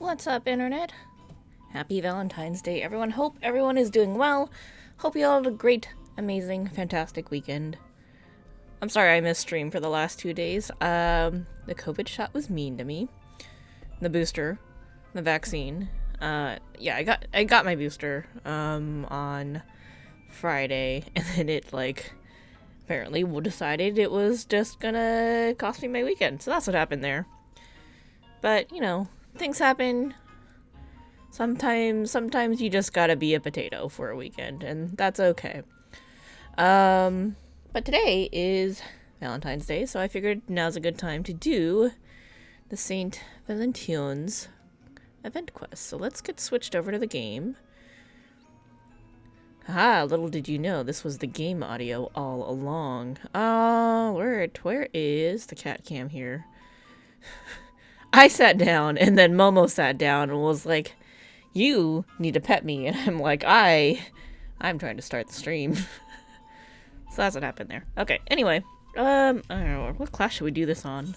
What's up, Internet? Happy Valentine's Day, everyone. Hope everyone is doing well. Hope you all had a great, amazing, fantastic weekend. I'm sorry I missed stream for the last 2 days. The COVID shot was mean to me. The booster. The vaccine. Yeah, I got my booster, on Friday, and then it, apparently decided it was just gonna cost me my weekend. So that's what happened there. But, things happen. Sometimes you just gotta be a potato for a weekend, and that's okay. But today is Valentine's Day, so I figured now's a good time to do the Saint Valentione's event quest. So let's get switched over to the game. Ah, little did you know, this was the game audio all along. Where is the cat cam here? I sat down, and then Momo sat down and was like, you need to pet me. And I'm like, I'm trying to start the stream. So that's what happened there. Okay, anyway. I don't know, what class should we do this on?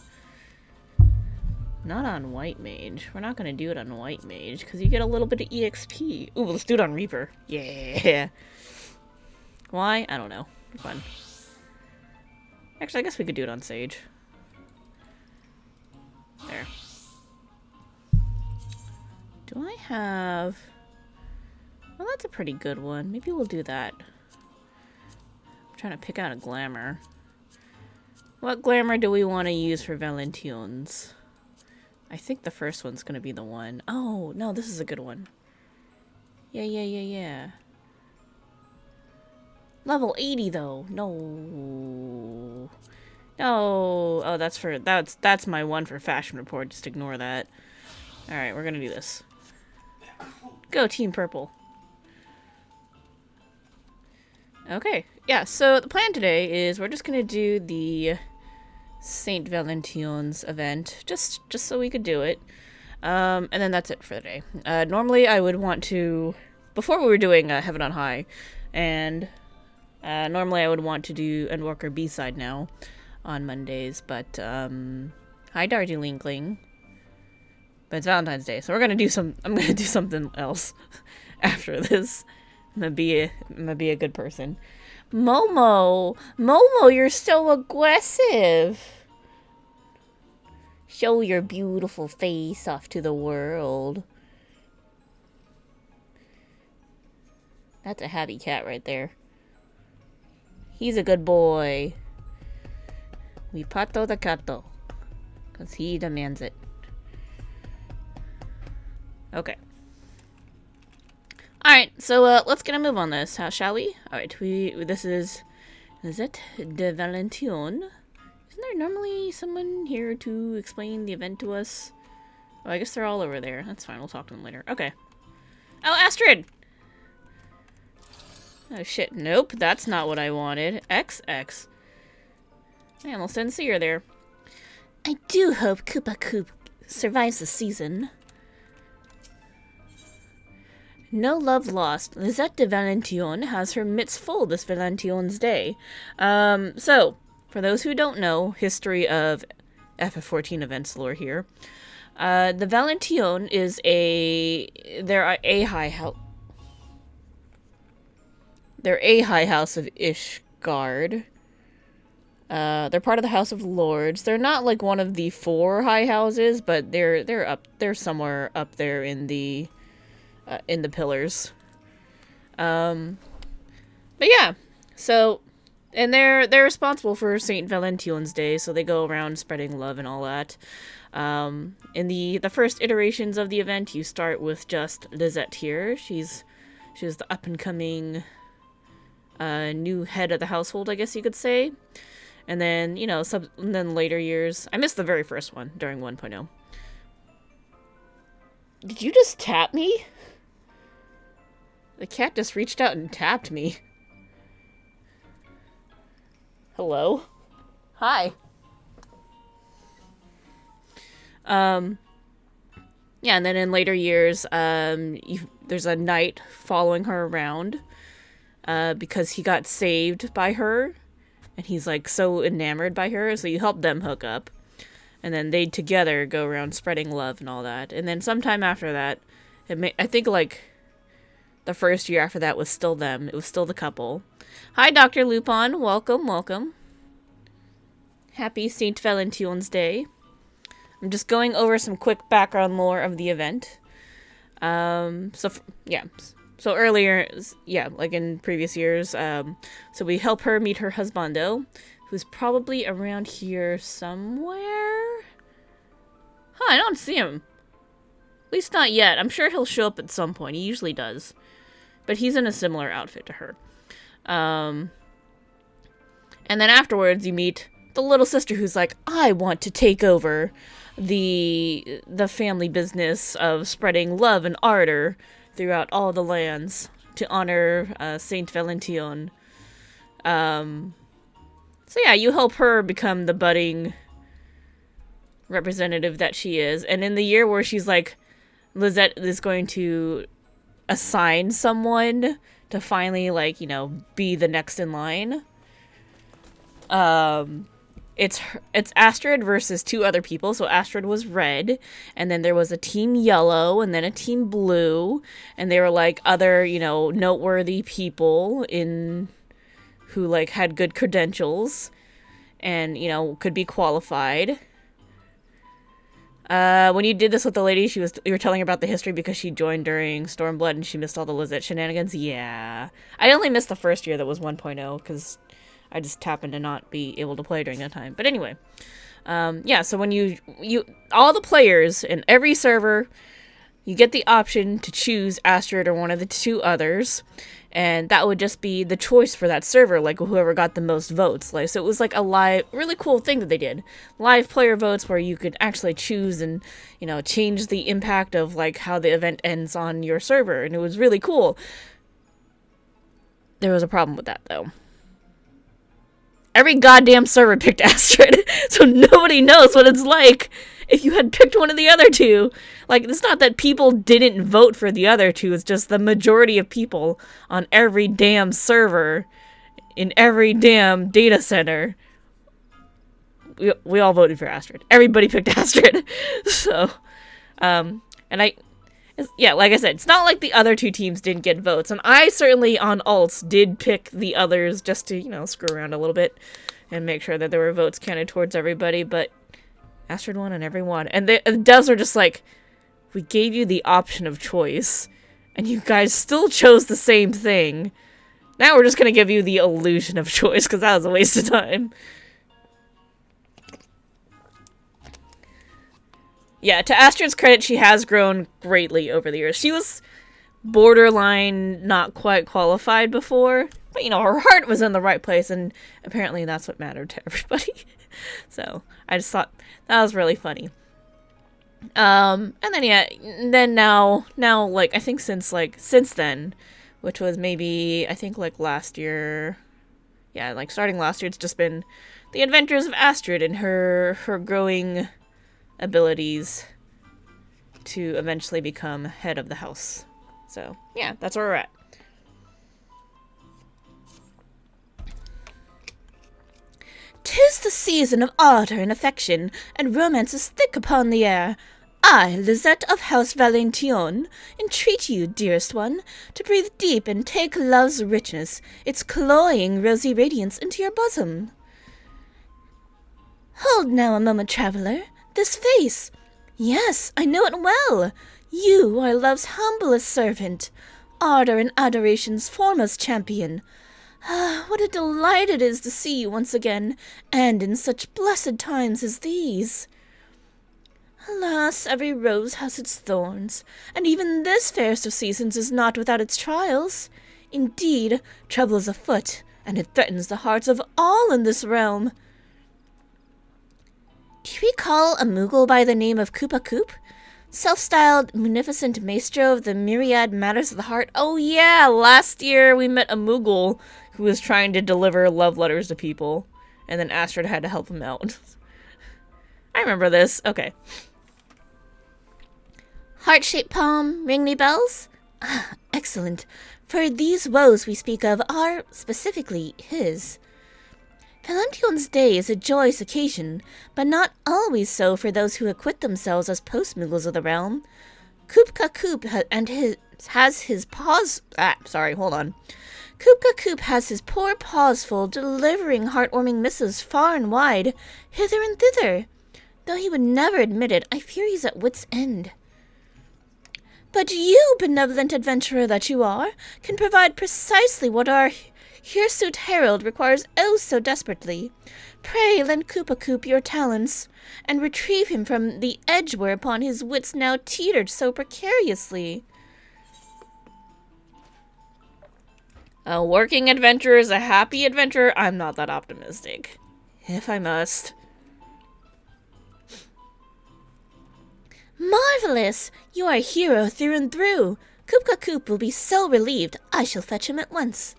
Not on White Mage. We're not gonna do it on White Mage, because you get a little bit of EXP. Ooh, let's do it on Reaper. Yeah. Why? I don't know. Fun. Actually, I guess we could do it on Sage. There. Do I have... Well, that's a pretty good one. Maybe we'll do that. I'm trying to pick out a glamour. What glamour do we want to use for Valentione's? I think the first one's going to be the one. Oh, no, this is a good one. Yeah. Level 80, though. No. Oh, that's my one for Fashion Report. Just ignore that. Alright, we're going to do this. Go, Team Purple. Okay, yeah, so the plan today is we're just going to do the Saint Valentione's event, just so we could do it. And then that's it for the day. Normally I would want to, before we were doing Heaven on High, and normally I would want to do Endwalker B-side now on Mondays, but hi Darjeelingling. But it's Valentine's Day, so I'm gonna do something else after this. I'm gonna be a good person. Momo, you're so aggressive. Show your beautiful face off to the world. That's a happy cat right there. He's a good boy. We pato the cato, 'cause he demands it. Okay. Alright, so let's get a move on this, shall we? Alright, this is it de Valentione? Isn't there normally someone here to explain the event to us? Oh, I guess they're all over there. That's fine, we'll talk to them later. Okay. Oh, Astrid! Oh shit, nope, that's not what I wanted. XX. I almost didn't see her there. I do hope Koopa Coop survives the season. No love lost. Lisette de Valentione has her mitts full this Valentione's Day. So, for those who don't know, history of FF14 events lore here. The Valentione is they're a high house of Ishgard. They're part of the House of Lords. They're not like one of the 4 high houses, but they're somewhere up there in the pillars. But yeah, so, and they're responsible for Saint Valentione's Day, so they go around spreading love and all that. In the first iterations of the event, you start with just Lisette here. She's the up and coming new head of the household, I guess you could say. And then, and then later years, I missed the very first one during 1.0. Did you just tap me? The cat just reached out and tapped me. Hello? Hi. Yeah, and then in later years, there's a knight following her around, because he got saved by her, and he's, so enamored by her, so you help them hook up. And then they together go around spreading love and all that. And then sometime after that, I think like the first year after that was still them. It was still the couple. Hi, Dr. Lupin. Welcome, welcome. Happy St. Valentine's Day. I'm just going over some quick background lore of the event. So earlier, like in previous years, so we help her meet her husbando, who's probably around here somewhere. Huh, I don't see him. At least not yet. I'm sure he'll show up at some point. He usually does. But he's in a similar outfit to her. And then afterwards, you meet the little sister who's like, I want to take over the family business of spreading love and ardor throughout all the lands to honor Saint Valentione. So yeah, you help her become the budding representative that she is. And in the year where she's like, Lisette is going to assign someone to finally, like, you know, be the next in line. It's Astrid versus two other people. So Astrid was red, and then there was a team yellow, and then a team blue, and they were like other, you know, noteworthy people who like had good credentials, and you know could be qualified. When you did this with the lady, you were telling her about the history because she joined during Stormblood and she missed all the Lisette shenanigans. Yeah, I only missed the first year that was 1.0 because I just happened to not be able to play during that time. But anyway, yeah, so when you all the players in every server, you get the option to choose Astrid or one of the two others, and that would just be the choice for that server, like whoever got the most votes. Like, so it was like a live, really cool thing that they did. Live player votes where you could actually choose and, you know, change the impact of like how the event ends on your server, and it was really cool. There was a problem with that though. Every goddamn server picked Astrid, so nobody knows what it's like if you had picked one of the other two. Like, it's not that people didn't vote for the other two, it's just the majority of people on every damn server, in every damn data center, we all voted for Astrid. Everybody picked Astrid. So, yeah, like I said, it's not like the other two teams didn't get votes. And I certainly, on alts, did pick the others just to, you know, screw around a little bit and make sure that there were votes counted towards everybody. But Astrid won on every one. And the devs are just like, we gave you the option of choice, and you guys still chose the same thing. Now we're just going to give you the illusion of choice, because that was a waste of time. Yeah, to Astrid's credit, she has grown greatly over the years. She was borderline not quite qualified before, but, you know, her heart was in the right place, and apparently that's what mattered to everybody. So, I just thought that was really funny. And then, yeah, then now, like, I think since then, which was maybe, I think, like, last year, yeah, like, starting last year, it's just been the adventures of Astrid and her growing abilities to eventually become head of the house. So, yeah, that's where we're at. "'Tis the season of ardor and affection, and romance is thick upon the air. I, Lisette of House Valentione, entreat you, dearest one, to breathe deep and take love's richness, its cloying rosy radiance, into your bosom. Hold now a moment, traveller. This face! Yes, I know it well. You are love's humblest servant, ardor and adoration's foremost champion. Ah, what a delight it is to see you once again, and in such blessed times as these. Alas, every rose has its thorns, and even this fairest of seasons is not without its trials. Indeed, trouble is afoot, and it threatens the hearts of all in this realm. Do you recall a Moogle by the name of Koopa Koop? Self-styled munificent maestro of the myriad matters of the heart? Oh yeah, last year we met a Moogle who was trying to deliver love letters to people, and then Astrid had to help him out. I remember this. Okay. Heart-shaped palm, ring me bells? Ah, excellent, for these woes we speak of are, specifically, his. Valentione's Day is a joyous occasion, but not always so for those who acquit themselves as post-Muggles of the realm. Kupka Koop has his paws... Kupka Koop has his poor paws full, delivering heartwarming missives far and wide, hither and thither. Though he would never admit it, I fear he's at wit's end. But you, benevolent adventurer that you are, can provide precisely what our hirsute herald requires oh so desperately. Pray lend Koopa Koop your talents, and retrieve him from the edge whereupon his wits now teetered so precariously. A working adventurer is a happy adventurer. I'm not that optimistic, if I must. Marvelous! You are a hero through and through. Kupka Koop will be so relieved. I shall fetch him at once.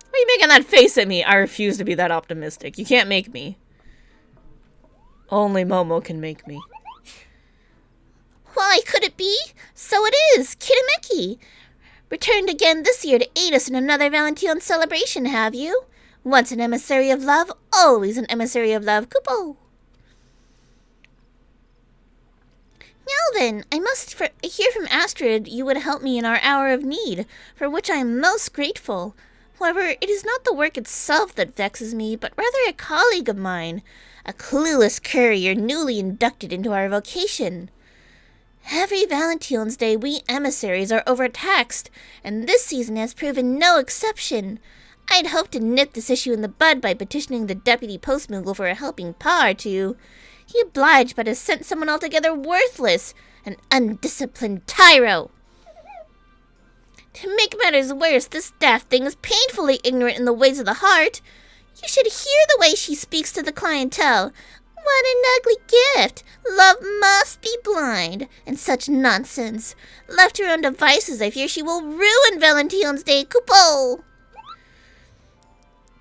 Why are you making that face at me? I refuse to be that optimistic. You can't make me. Only Momo can make me. Why could it be? So it is! Kitameki! Returned again this year to aid us in another Valentione celebration, have you? Once an emissary of love, always an emissary of love, Kupo. Now then, I must hear from Astrid you would help me in our hour of need, for which I am most grateful. However, it is not the work itself that vexes me, but rather a colleague of mine, a clueless courier newly inducted into our vocation. Every Valentione's Day we emissaries are overtaxed, and this season has proven no exception. I'd hoped to nip this issue in the bud by petitioning the deputy post-Moogle for a helping paw or two. He obliged but has sent someone altogether worthless, an undisciplined tyro. To make matters worse, this daft thing is painfully ignorant in the ways of the heart. You should hear the way she speaks to the clientele. What an ugly gift! Love must be blind, and such nonsense. Left to her own devices, I fear she will ruin Valentione's Day, Kupo!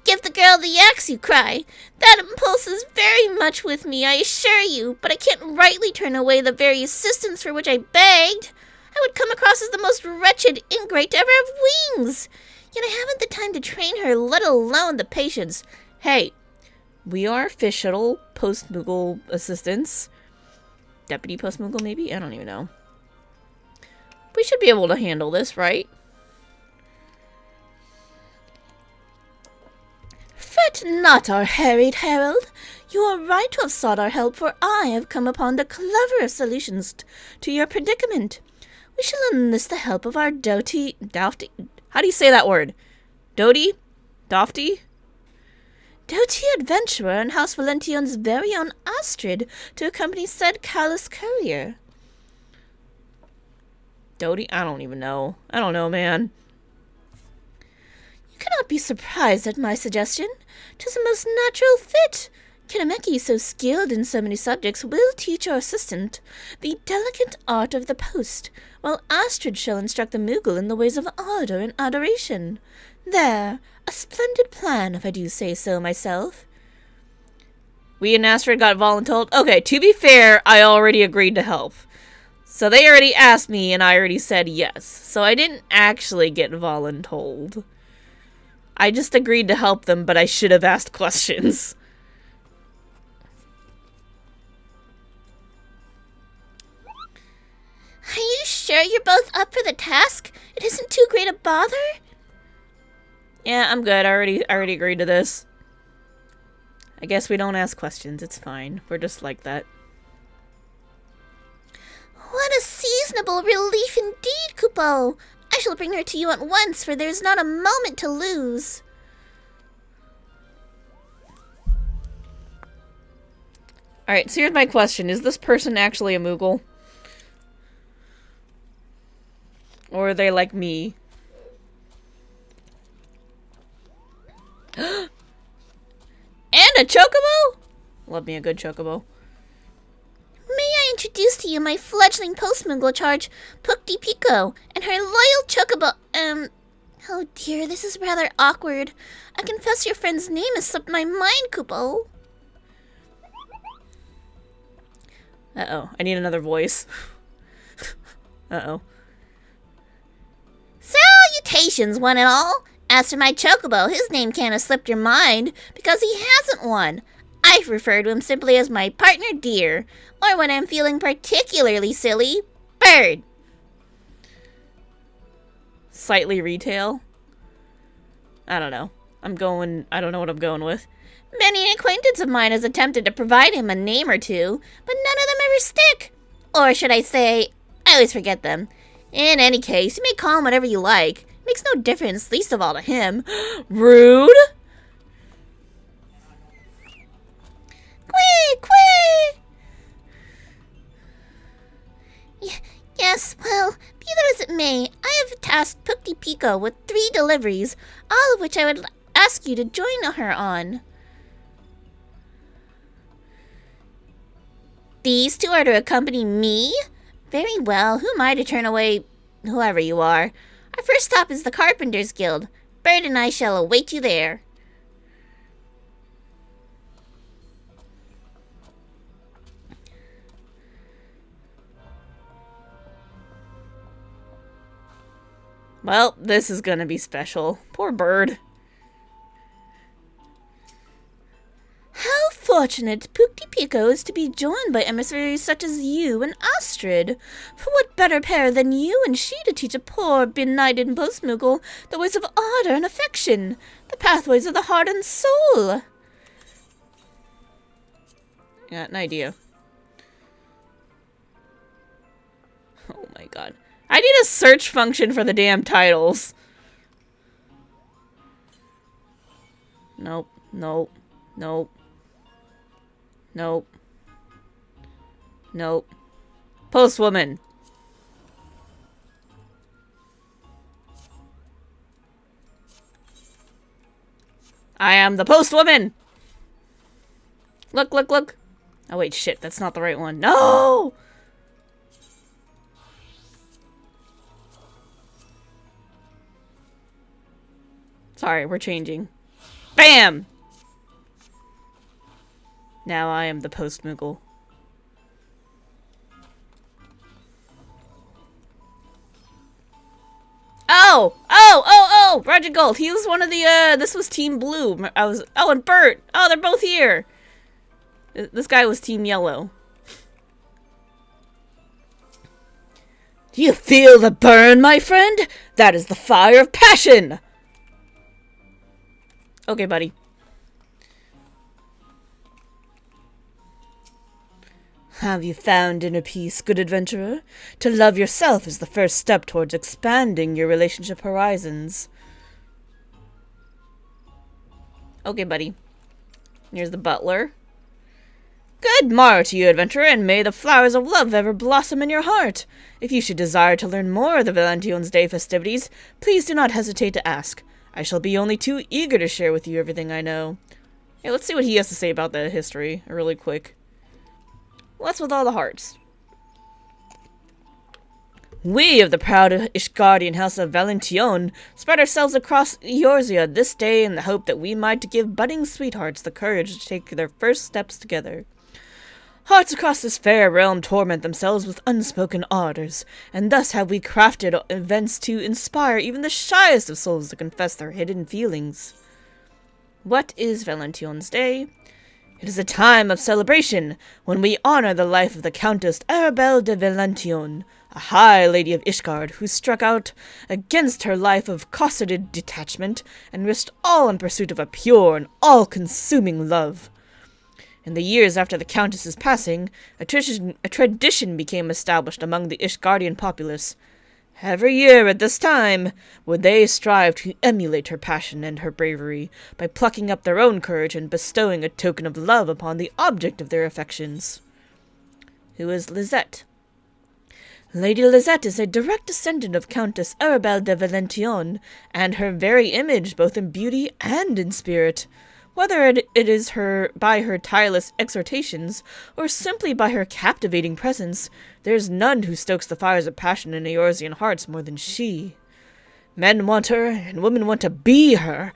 Give the girl the axe, you cry. That impulse is very much with me, I assure you, but I can't rightly turn away the very assistance for which I begged. I would come across as the most wretched ingrate to ever have wings. Yet I haven't the time to train her, let alone the patience. Hey, we are official post-Moogle assistants. Deputy post-Moogle, maybe? I don't even know. We should be able to handle this, right? Fret not, our harried herald. You are right to have sought our help, for I have come upon the cleverest solutions to your predicament. We shall enlist the help of our Dofty... How do you say that word? Dofty adventurer and House Valentione's very own Astrid to accompany said callous courier. Dofty? I don't even know. I don't know, man. You cannot be surprised at my suggestion. 'Tis a most natural fit. Kitameki, so skilled in so many subjects, will teach our assistant the delicate art of the post, while Astrid shall instruct the Moogle in the ways of ardor and adoration. There, a splendid plan, if I do say so myself. We and Astrid got voluntold. Okay, to be fair, I already agreed to help. So they already asked me, and I already said yes. So I didn't actually get voluntold. I just agreed to help them, but I should have asked questions. Are you sure you're both up for the task? It isn't too great a bother? Yeah, I'm good. I already agreed to this. I guess we don't ask questions. It's fine. We're just like that. What a seasonable relief indeed, Kupo! I shall bring her to you at once, for there's not a moment to lose. Alright, so here's my question. Is this person actually a Moogle? Or are they like me? And a chocobo? Love me a good chocobo. May I introduce to you my fledgling post-Moogle charge, Pukti Pico, and her loyal chocobo, Oh dear, this is rather awkward. I confess your friend's name has slipped my mind, Kupo. Uh-oh, I need another voice. Uh-oh. Salutations, one and all. As for my chocobo, his name can't have slipped your mind because he hasn't one. I refer to him simply as my partner deer, or when I'm feeling particularly silly, bird. Slightly retail? I don't know. I don't know what I'm going with. Many an acquaintance of mine has attempted to provide him a name or two, but none of them ever stick. Or should I say, I always forget them. In any case, you may call him whatever you like. Makes no difference, least of all to him. Rude? Quee! Yes, well, be that as it may, I have tasked Pukti Pico with 3 deliveries, all of which I would ask you to join her on. These 2 are to accompany me? Very well, who am I to turn away whoever you are? Our first stop is the Carpenters Guild. Bird and I shall await you there. Well, this is gonna be special. Poor Bird. How fortunate Pukti Pico is to be joined by emissaries such as you and Astrid. For what better pair than you and she to teach a poor, benighted postmuggle the ways of ardor and affection, the pathways of the heart and soul? Got an idea. Oh my god. I need a search function for the damn titles. Nope. Nope. Nope. Nope. Nope. Postwoman. I am the postwoman! Look, look, look. Oh wait, shit, that's not the right one. No! Sorry, we're changing. Bam! Now I am the postmuggle. Oh! Roger Gold. He was one of the, this was Team Blue. Oh, and Bert. Oh, they're both here. This guy was Team Yellow. Do you feel the burn, my friend? That is the fire of passion! Okay, buddy. Have you found inner peace, good adventurer? To love yourself is the first step towards expanding your relationship horizons. Okay, buddy. Here's the butler. Good morrow to you, adventurer, and may the flowers of love ever blossom in your heart. If you should desire to learn more of the Valentione's Day festivities, please do not hesitate to ask. I shall be only too eager to share with you everything I know. Yeah, let's see what he has to say about the history, really quick. What's with all the hearts? We of the proud Ishgardian house of Valentione spread ourselves across Eorzea this day in the hope that we might give budding sweethearts the courage to take their first steps together. Hearts across this fair realm torment themselves with unspoken ardors, and thus have we crafted events to inspire even the shyest of souls to confess their hidden feelings. What is Valentione's Day? It is a time of celebration, when we honor the life of the Countess Arabelle de Valentione, a high lady of Ishgard who struck out against her life of cosseted detachment and risked all in pursuit of a pure and all-consuming love. In the years after the Countess's passing, a tradition became established among the Ishgardian populace. Every year at this time would they strive to emulate her passion and her bravery by plucking up their own courage and bestowing a token of love upon the object of their affections. Who is Lisette? Lady Lisette is a direct descendant of Countess Arabelle de Valentione, and her very image both in beauty and in spirit. Whether it is by her tireless exhortations, or simply by her captivating presence, there is none who stokes the fires of passion in Eorzean hearts more than she. Men want her, and women want to be her,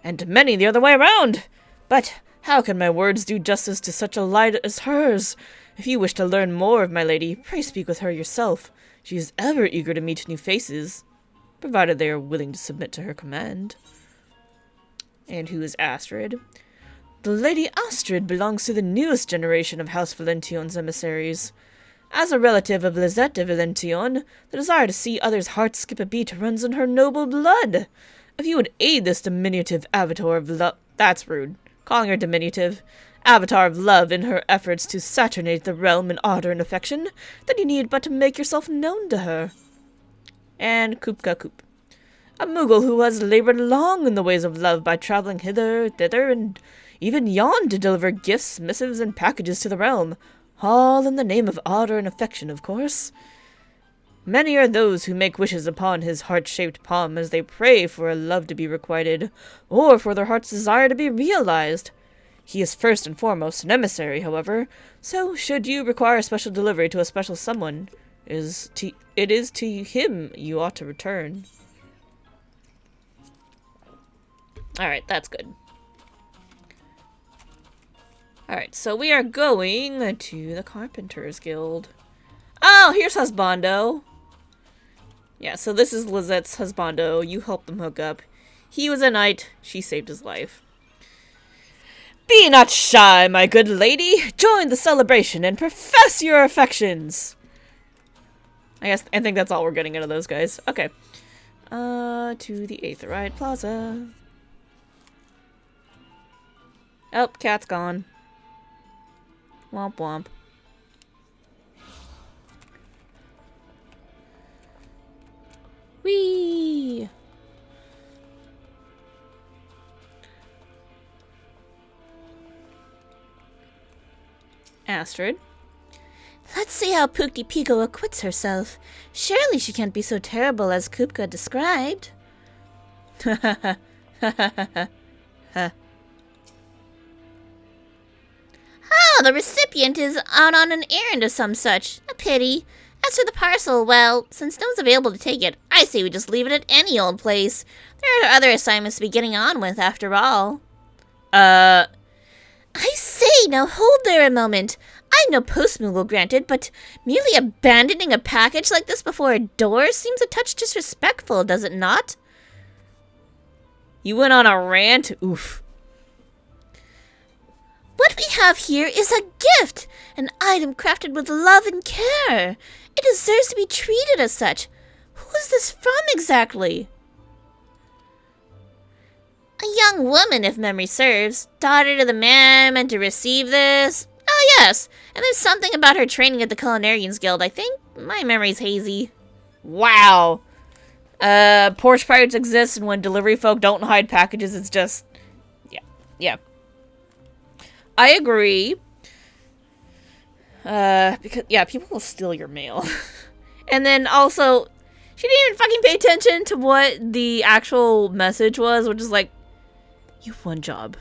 and many the other way around. But how can my words do justice to such a light as hers? If you wish to learn more of my lady, pray speak with her yourself. She is ever eager to meet new faces, provided they are willing to submit to her command. And who is Astrid? The Lady Astrid belongs to the newest generation of House Valentione's emissaries. As a relative of Lisette de Valentione, the desire to see others' hearts skip a beat runs in her noble blood. If you would aid this diminutive avatar of love— that's rude. Calling her diminutive. Avatar of love in her efforts to saturnate the realm in ardor and affection, then you need but to make yourself known to her. And Kupka Koop. A Moogle who has labored long in the ways of love by traveling hither, thither, and even yon to deliver gifts, missives, and packages to the realm, all in the name of ardor and affection, of course. Many are those who make wishes upon his heart-shaped palm as they pray for a love to be requited, or for their heart's desire to be realized. He is first and foremost an emissary, however, so should you require special delivery to a special someone, it is to him you ought to return. Alright, that's good. Alright, so we are going to the Carpenters Guild. Oh, here's Husbando. Yeah, so this is Lizette's husbando. You helped them hook up. He was a knight. She saved his life. Be not shy, my good lady. Join the celebration and profess your affections. I think that's all we're getting out of those guys. Okay. To the Aetheryte Plaza. Oh, cat's gone. Womp womp. Whee! Astrid. Let's see how Pookie Pico acquits herself. Surely she can't be so terrible as Kupka described. Oh, the recipient is out on an errand of some such. A pity. As for the parcel, well, since no one's available to take it, I say we just leave it at any old place. There are other assignments to be getting on with, after all. I say, now hold there a moment. I'm no post-Moogle, granted, but merely abandoning a package like this before a door seems a touch disrespectful, does it not? You went on a rant? Oof. What we have here is a gift, an item crafted with love and care. It deserves to be treated as such. Who is this from exactly? A young woman, if memory serves. Daughter to the man meant to receive this. Oh, yes. And there's something about her training at the Culinarians Guild, I think. My memory's hazy. Wow. Porch pirates exist, and when delivery folk don't hide packages, it's just... Yeah. I agree. Because, yeah, people will steal your mail. And then also, she didn't even fucking pay attention to what the actual message was, which is like, you have one job.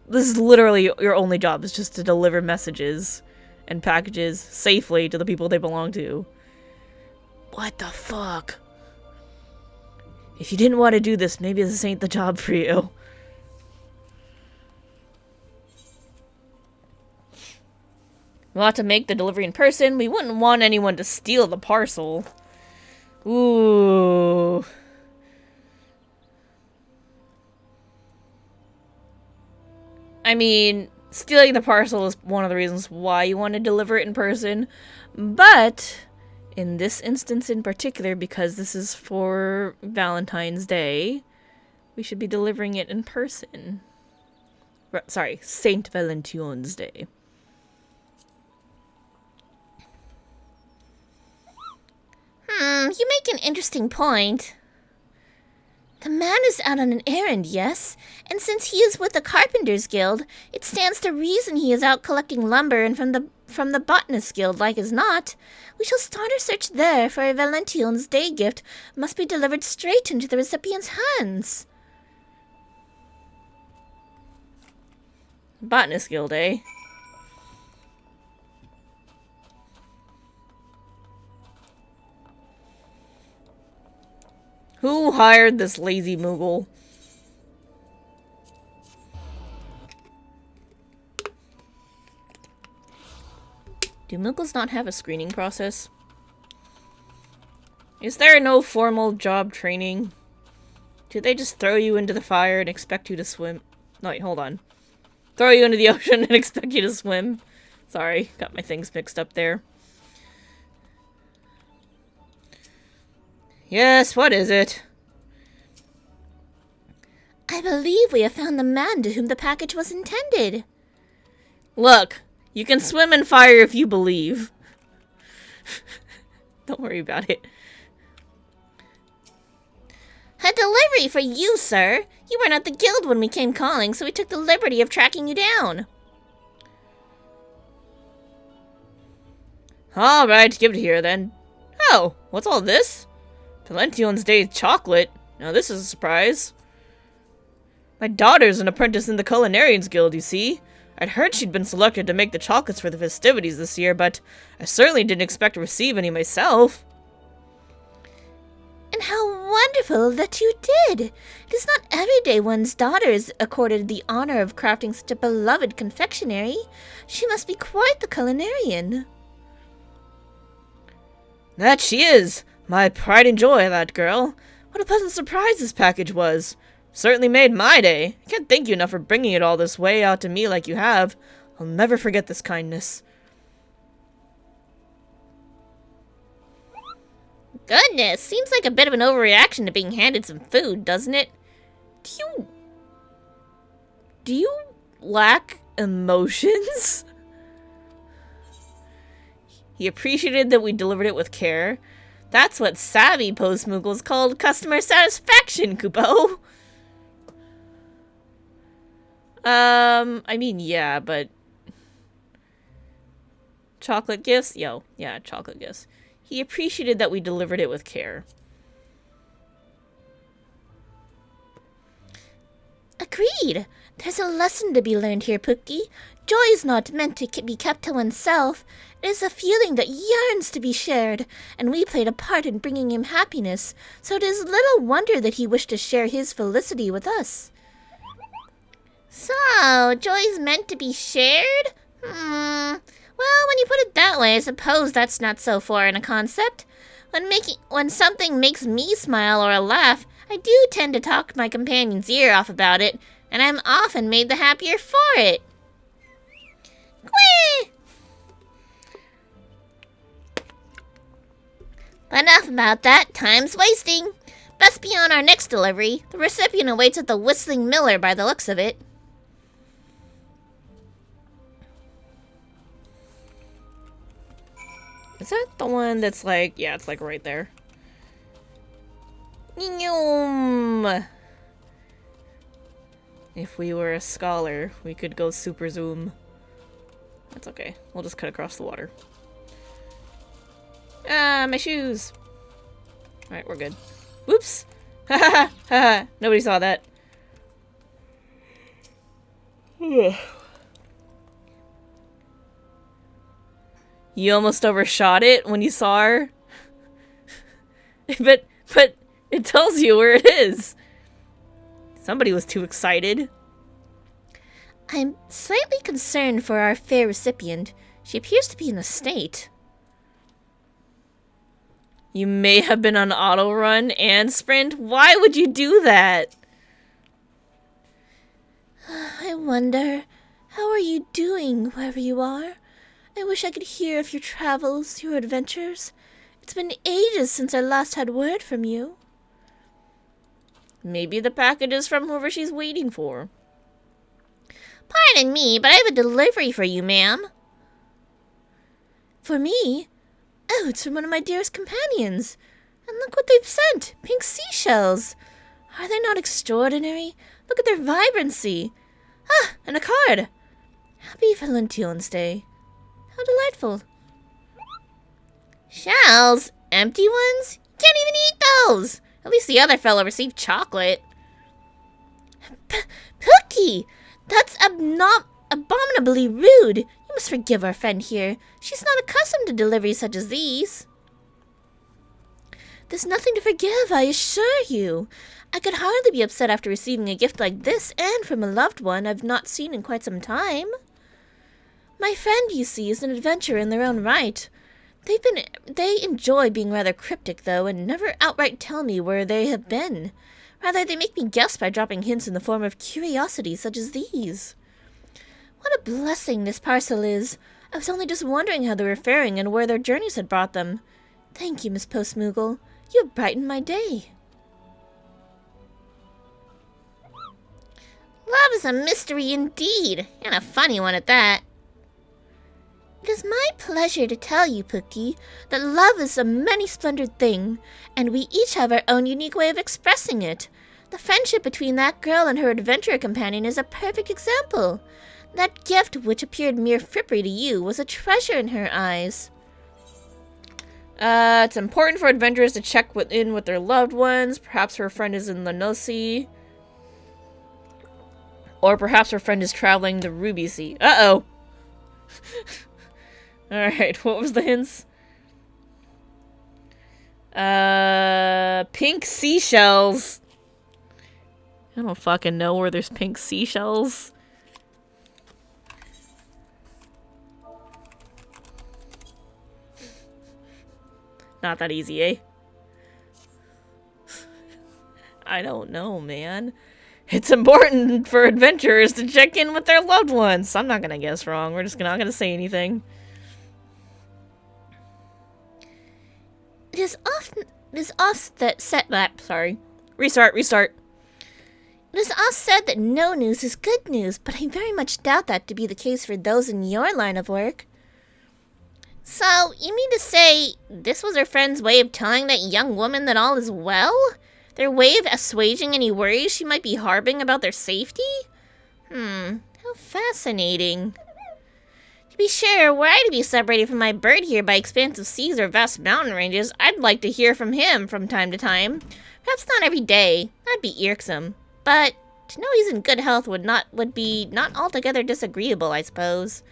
This is literally your only job, is just to deliver messages and packages safely to the people they belong to. What the fuck? If you didn't want to do this, maybe this ain't the job for you. We want to make the delivery in person. We wouldn't want anyone to steal the parcel. Ooh. I mean, stealing the parcel is one of the reasons why you want to deliver it in person. But in this instance in particular, because this is for Valentine's Day, we should be delivering it in person. Sorry, Saint Valentione's Day. You make an interesting point. The man is out on an errand, yes, and since he is with the Carpenters Guild, it stands to reason he is out collecting lumber and from the Botanists Guild, like as not. We shall start our search there, for a Valentione's Day gift must be delivered straight into the recipient's hands. Botanist Guild, eh? Who hired this lazy Moogle? Do Moogles not have a screening process? Is there no formal job training? Do they just throw you into the fire and expect you to swim? No, wait, hold on. Throw you into the ocean and expect you to swim? Sorry, got my things mixed up there. Yes, what is it? I believe we have found the man to whom the package was intended. Look, you can swim in fire if you believe. Don't worry about it. A delivery for you, sir. You weren't at the guild when we came calling, so we took the liberty of tracking you down. Alright, give it here then. Oh, what's all this? Valentione's Day chocolate? Now this is a surprise. My daughter's an apprentice in the Culinarians Guild, you see. I'd heard she'd been selected to make the chocolates for the festivities this year, but I certainly didn't expect to receive any myself. And how wonderful that you did! It is not every day one's daughter is accorded the honor of crafting such a beloved confectionery. She must be quite the culinarian. That she is! My pride and joy, that girl. What a pleasant surprise this package was. Certainly made my day. I can't thank you enough for bringing it all this way out to me like you have. I'll never forget this kindness. Goodness, seems like a bit of an overreaction to being handed some food, doesn't it? Do you lack emotions? He appreciated that we delivered it with care. That's what savvy post-moogles called customer satisfaction, Kupo. I mean, yeah, but... Chocolate gifts? Yeah, chocolate gifts. He appreciated that we delivered it with care. Agreed. There's a lesson to be learned here, Pookie. Joy is not meant to be kept to oneself. It is a feeling that yearns to be shared, and we played a part in bringing him happiness, so it is little wonder that he wished to share his felicity with us. So, joy's meant to be shared? Well, when you put it that way, I suppose that's not so foreign a concept. When something makes me smile or laugh, I do tend to talk my companion's ear off about it, and I'm often made the happier for it. Quee! But enough about that. Time's wasting. Best be on our next delivery. The recipient awaits at the Whistling Miller by the looks of it. Is that the one that's like... Yeah, it's like right there. Nyum. If we were a scholar, we could go super zoom. That's okay. We'll just cut across the water. Ah, my shoes! Alright, we're good. Whoops! Ha ha ha! Nobody saw that. You almost overshot it when you saw her? but it tells you where it is. Somebody was too excited. I'm slightly concerned for our fair recipient. She appears to be in a state. You may have been on auto run and sprint. Why would you do that? I wonder, how are you doing wherever you are? I wish I could hear of your travels, your adventures. It's been ages since I last had word from you. Maybe the package is from whoever she's waiting for. Pardon me, but I have a delivery for you, ma'am. For me? Oh, it's from one of my dearest companions. And look what they've sent. Pink seashells. Are they not extraordinary? Look at their vibrancy. Ah, and a card. Happy Valentione's Day. How delightful. Shells? Empty ones? Can't even eat those. At least the other fellow received chocolate. Pookie! That's abominably rude. You must forgive our friend here. She's not accustomed to deliveries such as these. There's nothing to forgive, I assure you. I could hardly be upset after receiving a gift like this, and from a loved one I've not seen in quite some time. My friend, you see, is an adventurer in their own right. They enjoy being rather cryptic, though, and never outright tell me where they have been. Rather, they make me guess by dropping hints in the form of curiosities such as these. What a blessing this parcel is. I was only just wondering how they were faring and where their journeys had brought them. Thank you, Miss Postmoogle. You have brightened my day. Love is a mystery indeed, and a funny one at that. It is my pleasure to tell you, Pookie, that love is a many-splendored thing, and we each have our own unique way of expressing it. The friendship between that girl and her adventurer companion is a perfect example. That gift, which appeared mere frippery to you, was a treasure in her eyes. It's important for adventurers to check in with their loved ones. Perhaps her friend is in the Nosy. Or perhaps her friend is traveling the Ruby Sea. Uh-oh! Alright, what was the hints? Pink seashells. I don't fucking know where there's pink seashells. Not that easy, eh? I don't know, man. It's important for adventurers to check in with their loved ones. I'm not gonna guess wrong. We're just not gonna say anything. It is often said that. Sorry. Restart. It is often said that no news is good news, but I very much doubt that to be the case for those in your line of work. So, you mean to say this was her friend's way of telling that young woman that all is well? Their way of assuaging any worries she might be harboring about their safety? How fascinating. To be sure, were I to be separated from my bird here by expansive seas or vast mountain ranges, I'd like to hear from him from time to time. Perhaps not every day. That'd be irksome. But to know he's in good health would be not altogether disagreeable, I suppose.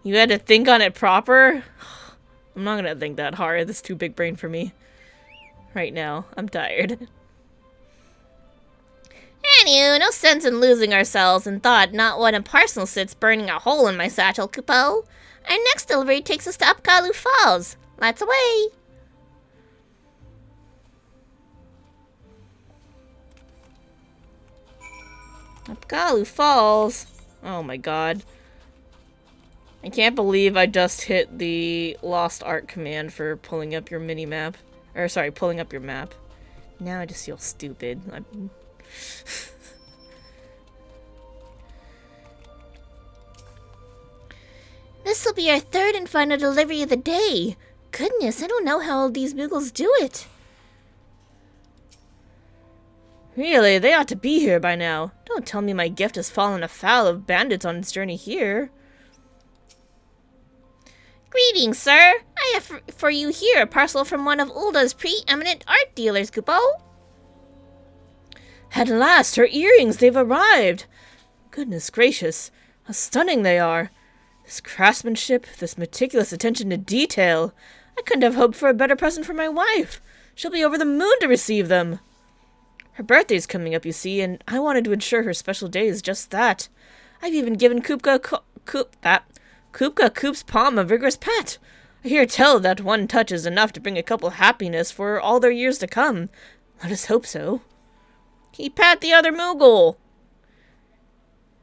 You had to think on it proper? I'm not gonna think that hard. That's too big brain for me. Right now. I'm tired. Anywho, no sense in losing ourselves in thought, not when a parcel sits burning a hole in my satchel, Kupo. Our next delivery takes us to Upgalu Falls. Let's away. Upgalu Falls? Oh my god. I can't believe I just hit the Lost Art command for pulling up your mini-map. Or, sorry, pulling up your map. Now I just feel stupid. This will be our third and final delivery of the day. Goodness, I don't know how all these Moogles do it. Really, they ought to be here by now. Don't tell me my gift has fallen afoul of bandits on its journey here. Greetings, sir. I have for you here a parcel from one of Ulda's preeminent art dealers, Kupo. At last, her earrings, they've arrived. Goodness gracious, how stunning they are. This craftsmanship, this meticulous attention to detail. I couldn't have hoped for a better present for my wife. She'll be over the moon to receive them. Her birthday's coming up, you see, and I wanted to ensure her special day is just that. I've even given Kupka Koop's palm a vigorous pat. I hear tell that one touch is enough to bring a couple happiness for all their years to come. Let us hope so. He pat the other Moogle.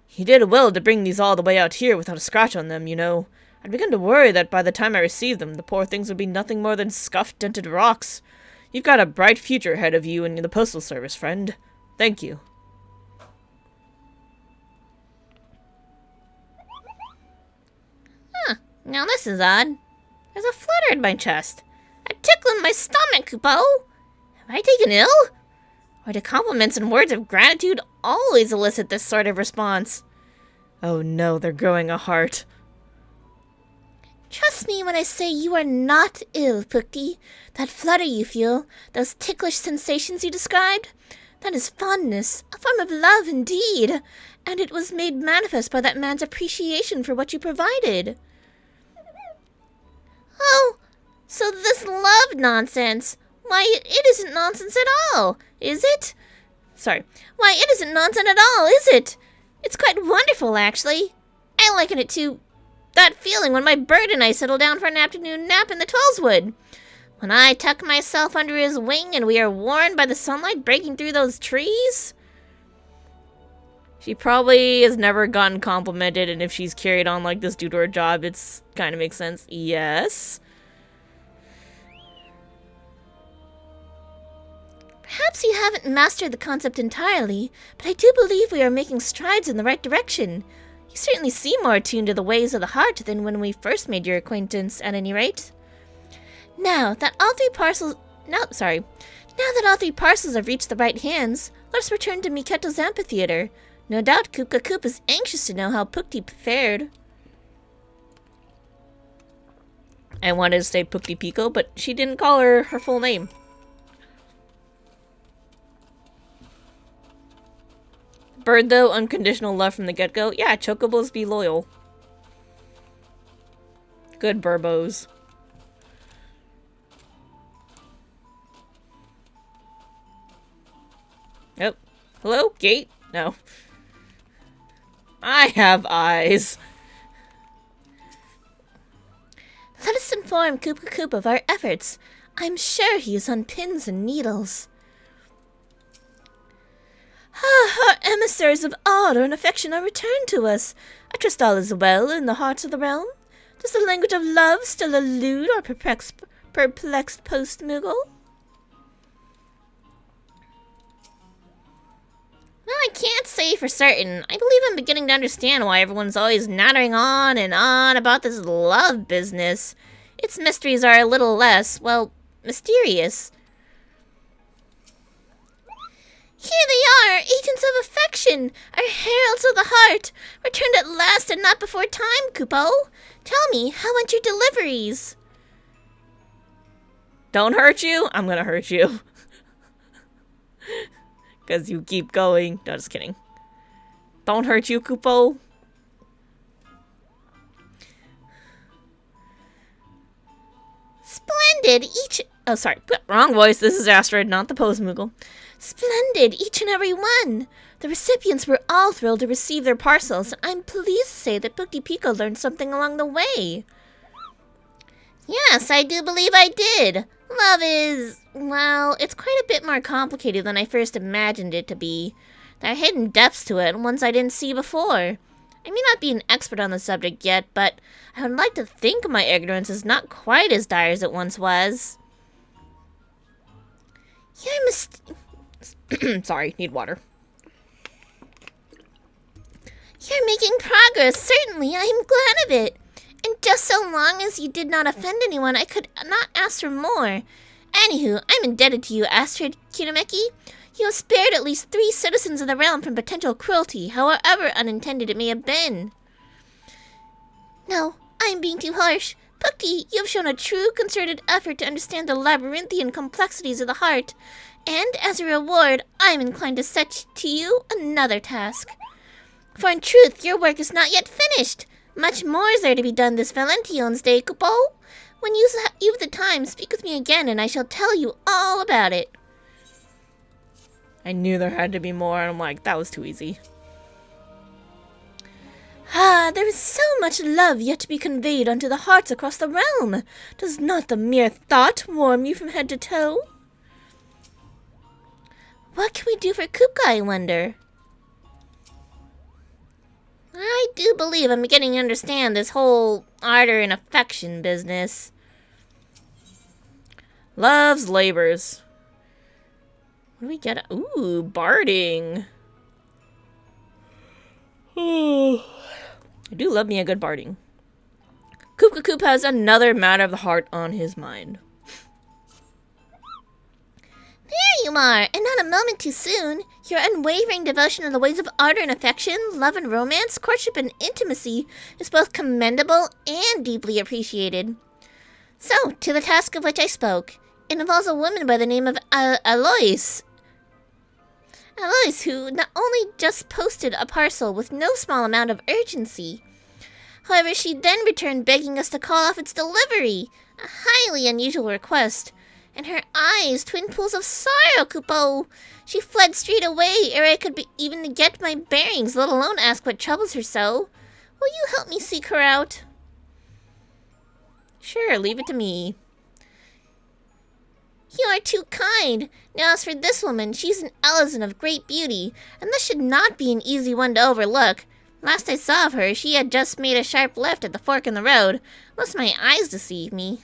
He did well to bring these all the way out here without a scratch on them, you know. I'd begun to worry that by the time I received them, the poor things would be nothing more than scuffed, dented rocks. You've got a bright future ahead of you in the Postal Service, friend. Thank you. Now this is odd. There's a flutter in my chest. A tickle in my stomach, Kupo. Have I taken ill? Or do compliments and words of gratitude always elicit this sort of response? Oh no, they're growing a heart. Trust me when I say you are not ill, Pookie. That flutter you feel, those ticklish sensations you described, that is fondness, a form of love indeed, and it was made manifest by that man's appreciation for what you provided. Oh, so this love nonsense, why, it isn't nonsense at all, is it? Sorry, why, it isn't nonsense at all, is it? It's quite wonderful, actually. I liken it to that feeling when my bird and I settle down for an afternoon nap in the Twellswood. When I tuck myself under his wing and we are warmed by the sunlight breaking through those trees? She probably has never gotten complimented, and if she's carried on like this due to her job, it's kind of makes sense. Yes. Perhaps you haven't mastered the concept entirely, but I do believe we are making strides in the right direction. You certainly seem more attuned to the ways of the heart than when we first made your acquaintance, at any rate. Now that all three parcels have reached the right hands, let's return to Miketo's amphitheater. No doubt Kupka Koop is anxious to know how Pukti fared. I wanted to say Pukti Pico, but she didn't call her full name. Bird, though, unconditional love from the get-go. Yeah, chocobos be loyal. Good burbos. Yep. Hello? Gate? No. I have eyes. Let us inform Kupka Koop of our efforts. I'm sure he is on pins and needles. Our emissaries of honor and affection are returned to us. I trust all is well in the hearts of the realm. Does the language of love still elude our perplexed post-Moogle? Well, I can't say for certain. I believe I'm beginning to understand why everyone's always nattering on and on about this love business. Its mysteries are a little less, well, mysterious. Here they are, agents of affection, our heralds of the heart, returned at last and not before time, Kupo. Tell me, how went your deliveries? Don't hurt you? I'm gonna hurt you. Because you keep going. No, just kidding. Don't hurt you, Kupo. Splendid, Oh, sorry. Wrong voice. This is Asteroid, not the Post-Moogle. Splendid, each and every one. The recipients were all thrilled to receive their parcels, and I'm pleased to say that Pukti Pico learned something along the way. Yes, I do believe I did. Love is, well, it's quite a bit more complicated than I first imagined it to be. There are hidden depths to it, ones I didn't see before. I may not be an expert on the subject yet, but I would like to think my ignorance is not quite as dire as it once was. Sorry, need water. You're making progress, certainly. I am glad of it. And just so long as you did not offend anyone, I could not ask for more. Anywho, I'm indebted to you, Astrid Kinameki. You have spared at least 3 citizens of the realm from potential cruelty, however unintended it may have been. No, I'm being too harsh. Pukti, you have shown a true, concerted effort to understand the labyrinthian complexities of the heart. And as a reward, I am inclined to set to you another task. For in truth, your work is not yet finished. Much more is there to be done this Valentione's Day, Kupo. When you have the time, speak with me again, and I shall tell you all about it. I knew there had to be more, and I'm like, that was too easy. There is so much love yet to be conveyed unto the hearts across the realm. Does not the mere thought warm you from head to toe? What can we do for Kupka, I wonder? I do believe I'm beginning to understand this whole ardor and affection business. Loves labors. What do we get? Ooh, barding. I do love me a good barding. Kupka Koop has another matter of the heart on his mind. There you are, and not a moment too soon. Your unwavering devotion to the ways of ardor and affection, love and romance, courtship and intimacy is both commendable and deeply appreciated. So, to the task of which I spoke. It involves a woman by the name of Alois. Alois, who not only just posted a parcel with no small amount of urgency. However, she then returned begging us to call off its delivery. A highly unusual request. And her eyes, twin pools of sorrow, Kupo. She fled straight away ere I could even get my bearings, let alone ask what troubles her so. Will you help me seek her out? Sure, leave it to me. You are too kind. Now as for this woman, she's an Ellison of great beauty, and this should not be an easy one to overlook. Last I saw of her, she had just made a sharp left at the fork in the road. Unless my eyes deceive me.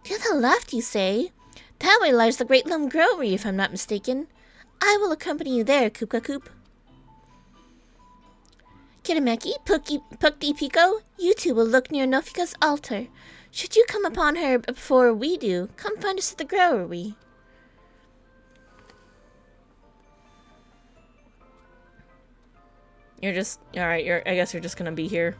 To the left, you say? That way lies the Great Lum Growery, if I'm not mistaken. I will accompany you there, Koop. Kitameki, Pukti Pico, you two will look near Nofika's altar. Should you come upon her before we do, come find us at the Growery. You're just... Alright, I guess you're just gonna be here.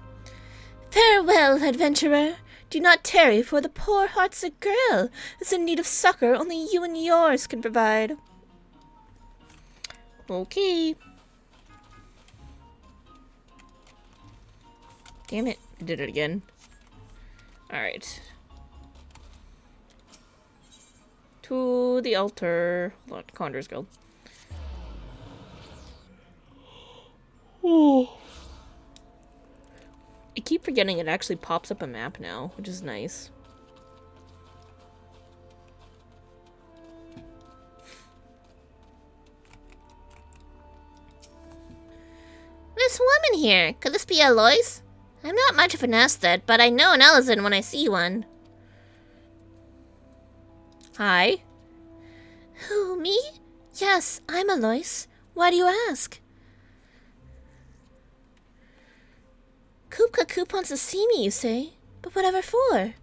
Farewell, adventurer. Do not tarry, for the poor heartsick girl is in need of succor only you and yours can provide. Okay. Damn it, I did it again. Alright. To the altar. Conjurer's Guild. Oh. I keep forgetting it actually pops up a map now, which is nice. This woman here, could this be Alois? I'm not much of an aesthete, but I know an Ellison when I see one. Hi. Who, me? Yes, I'm Alois. Why do you ask? Koop wants to see me, you say? But whatever for?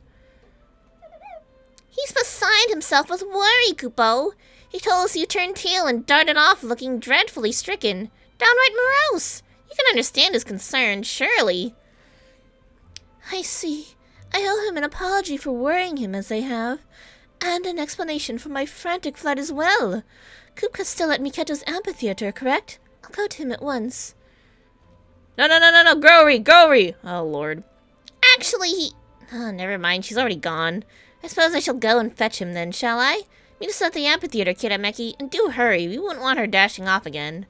He's beside himself with worry, Koopo. He told us you turned tail and darted off looking dreadfully stricken. Downright morose. You can understand his concern, surely. I see. I owe him an apology for worrying him as I have. And an explanation for my frantic flight as well. Koopka's still at Miketo's amphitheater, correct? I'll go to him at once. No, Growery! Oh, Lord. Actually, he... Oh, never mind, she's already gone. I suppose I shall go and fetch him then, shall I? Meet us at the amphitheater, Kitameki, and do hurry. We wouldn't want her dashing off again.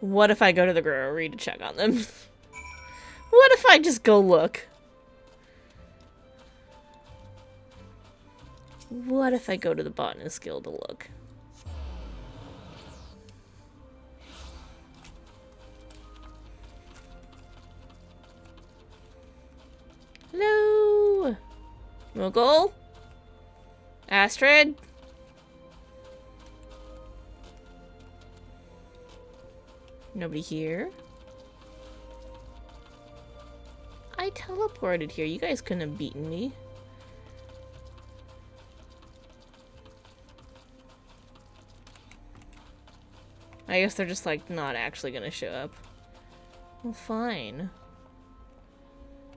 What if I go to the Growery to check on them? What if I just go look? What if I go to the Botanist Guild to look? Hello? Moogle? Astrid? Nobody here? I teleported here. You guys couldn't have beaten me. I guess they're just, like, not actually gonna show up. Well, fine.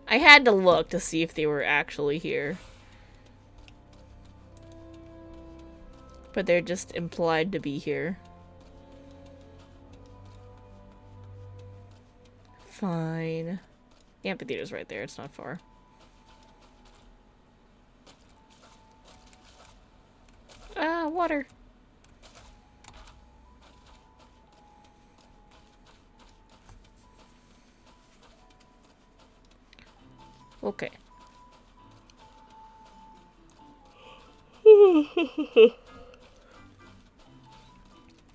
I had to look to see if they were actually here. But they're just implied to be here. Fine. The amphitheater's right there, it's not far. Ah, water. Okay.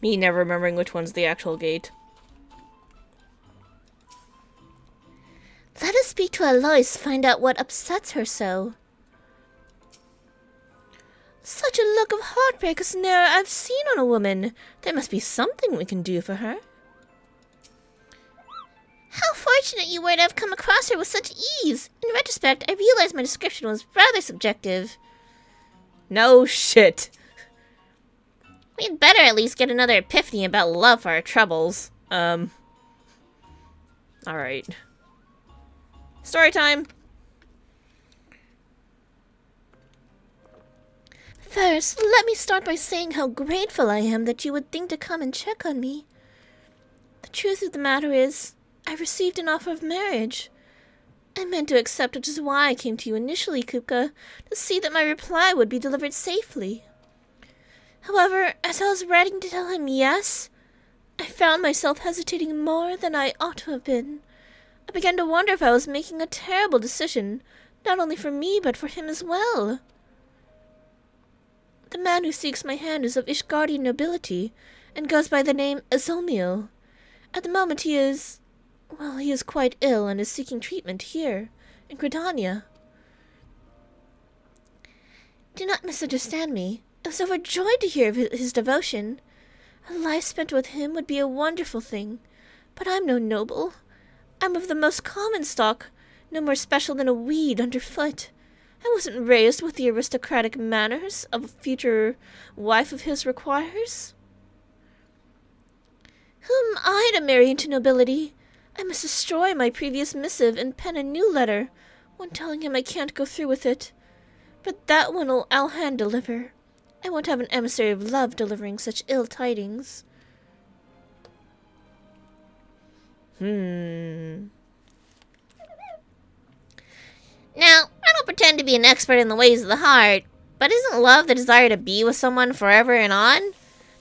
Me never remembering which one's the actual gate. Let us speak to Alois, find out what upsets her so. Such a look of heartbreak as ne'er I've seen on a woman. There must be something we can do for her. How fortunate you were to have come across her with such ease. In retrospect, I realized my description was rather subjective. No shit. We'd better at least get another epiphany about love for our troubles. Alright. Story time! First, let me start by saying how grateful I am that you would think to come and check on me. The truth of the matter is, I received an offer of marriage. I meant to accept, which is why I came to you initially, Kupka, to see that my reply would be delivered safely. However, as I was ready to tell him yes, I found myself hesitating more than I ought to have been. I began to wonder if I was making a terrible decision, not only for me, but for him as well. The man who seeks my hand is of Ishgardi nobility, and goes by the name Azomio. At the moment he is quite ill and is seeking treatment here, in Gridania. Do not misunderstand me. I was overjoyed to hear of his devotion. A life spent with him would be a wonderful thing, but I'm no noble. I'm of the most common stock, no more special than a weed underfoot. I wasn't raised with the aristocratic manners of a future wife of his requires. Who am I to marry into nobility? I must destroy my previous missive and pen a new letter, one telling him I can't go through with it. But that one I'll hand deliver. I won't have an emissary of love delivering such ill tidings. Now, I don't pretend to be an expert in the ways of the heart, but isn't love the desire to be with someone forever and on?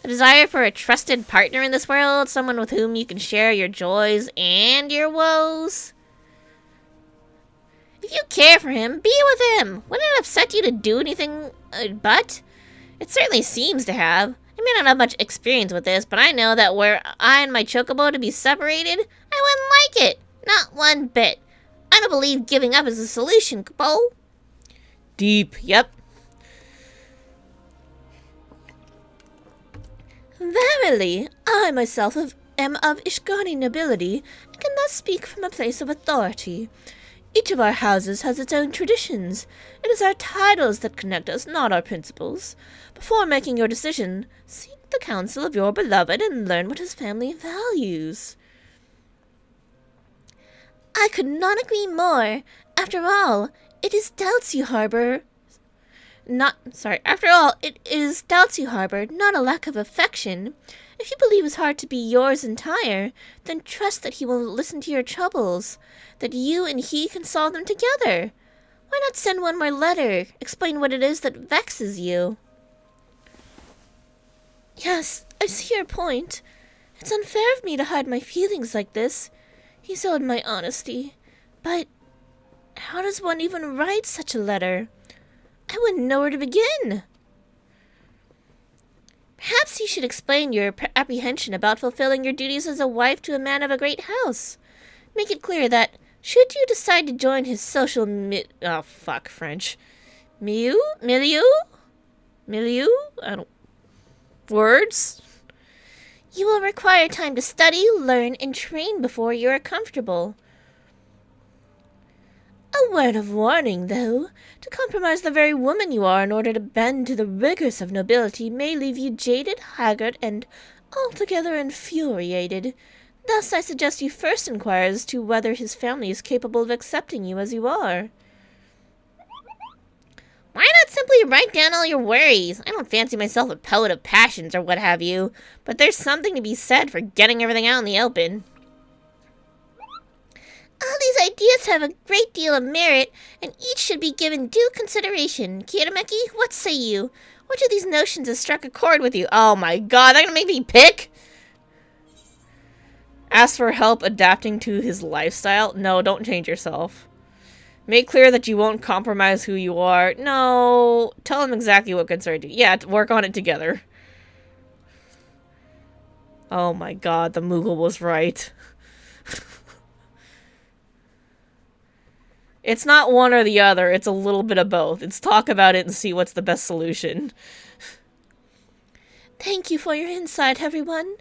The desire for a trusted partner in this world, someone with whom you can share your joys and your woes? If you care for him, be with him. Wouldn't it upset you to do anything but? It certainly seems to have. I may not have much experience with this, but I know that were I and my chocobo to be separated, I wouldn't like it. Not one bit. I don't believe giving up is a solution, Bo. Deep, yep. Verily, I myself am of Ishgani nobility, and can thus speak from a place of authority. Each of our houses has its own traditions. It is our titles that connect us, not our principles. Before making your decision, seek the counsel of your beloved and learn what his family values. I could not agree more. After all, it is doubts you harbor. After all, it is doubts you harbor, not a lack of affection. If you believe his heart to be yours entire, then trust that he will listen to your troubles, that you and he can solve them together. Why not send one more letter, explain what it is that vexes you? Yes, I see your point. It's unfair of me to hide my feelings like this. He's owed my honesty. But how does one even write such a letter? I wouldn't know where to begin. Perhaps you should explain your apprehension about fulfilling your duties as a wife to a man of a great house. Make it clear that, should you decide to join his social French. Milieu? I don't... Words? You will require time to study, learn, and train before you are comfortable. A word of warning, though. To compromise the very woman you are in order to bend to the rigors of nobility may leave you jaded, haggard, and altogether infuriated. Thus I suggest you first inquire as to whether his family is capable of accepting you as you are. Why not simply write down all your worries? I don't fancy myself a poet of passions or what have you, but there's something to be said for getting everything out in the open. All these ideas have a great deal of merit, and each should be given due consideration. Kirameki, what say you? Which of these notions has struck a chord with you? Oh my god, they're gonna make me pick? Ask for help adapting to his lifestyle? No, don't change yourself. Make clear that you won't compromise who you are. No, tell him exactly what concerns you. Yeah, work on it together. Oh my god, the Moogle was right. It's not one or the other, it's a little bit of both. It's talk about it and see what's the best solution. Thank you for your insight, everyone.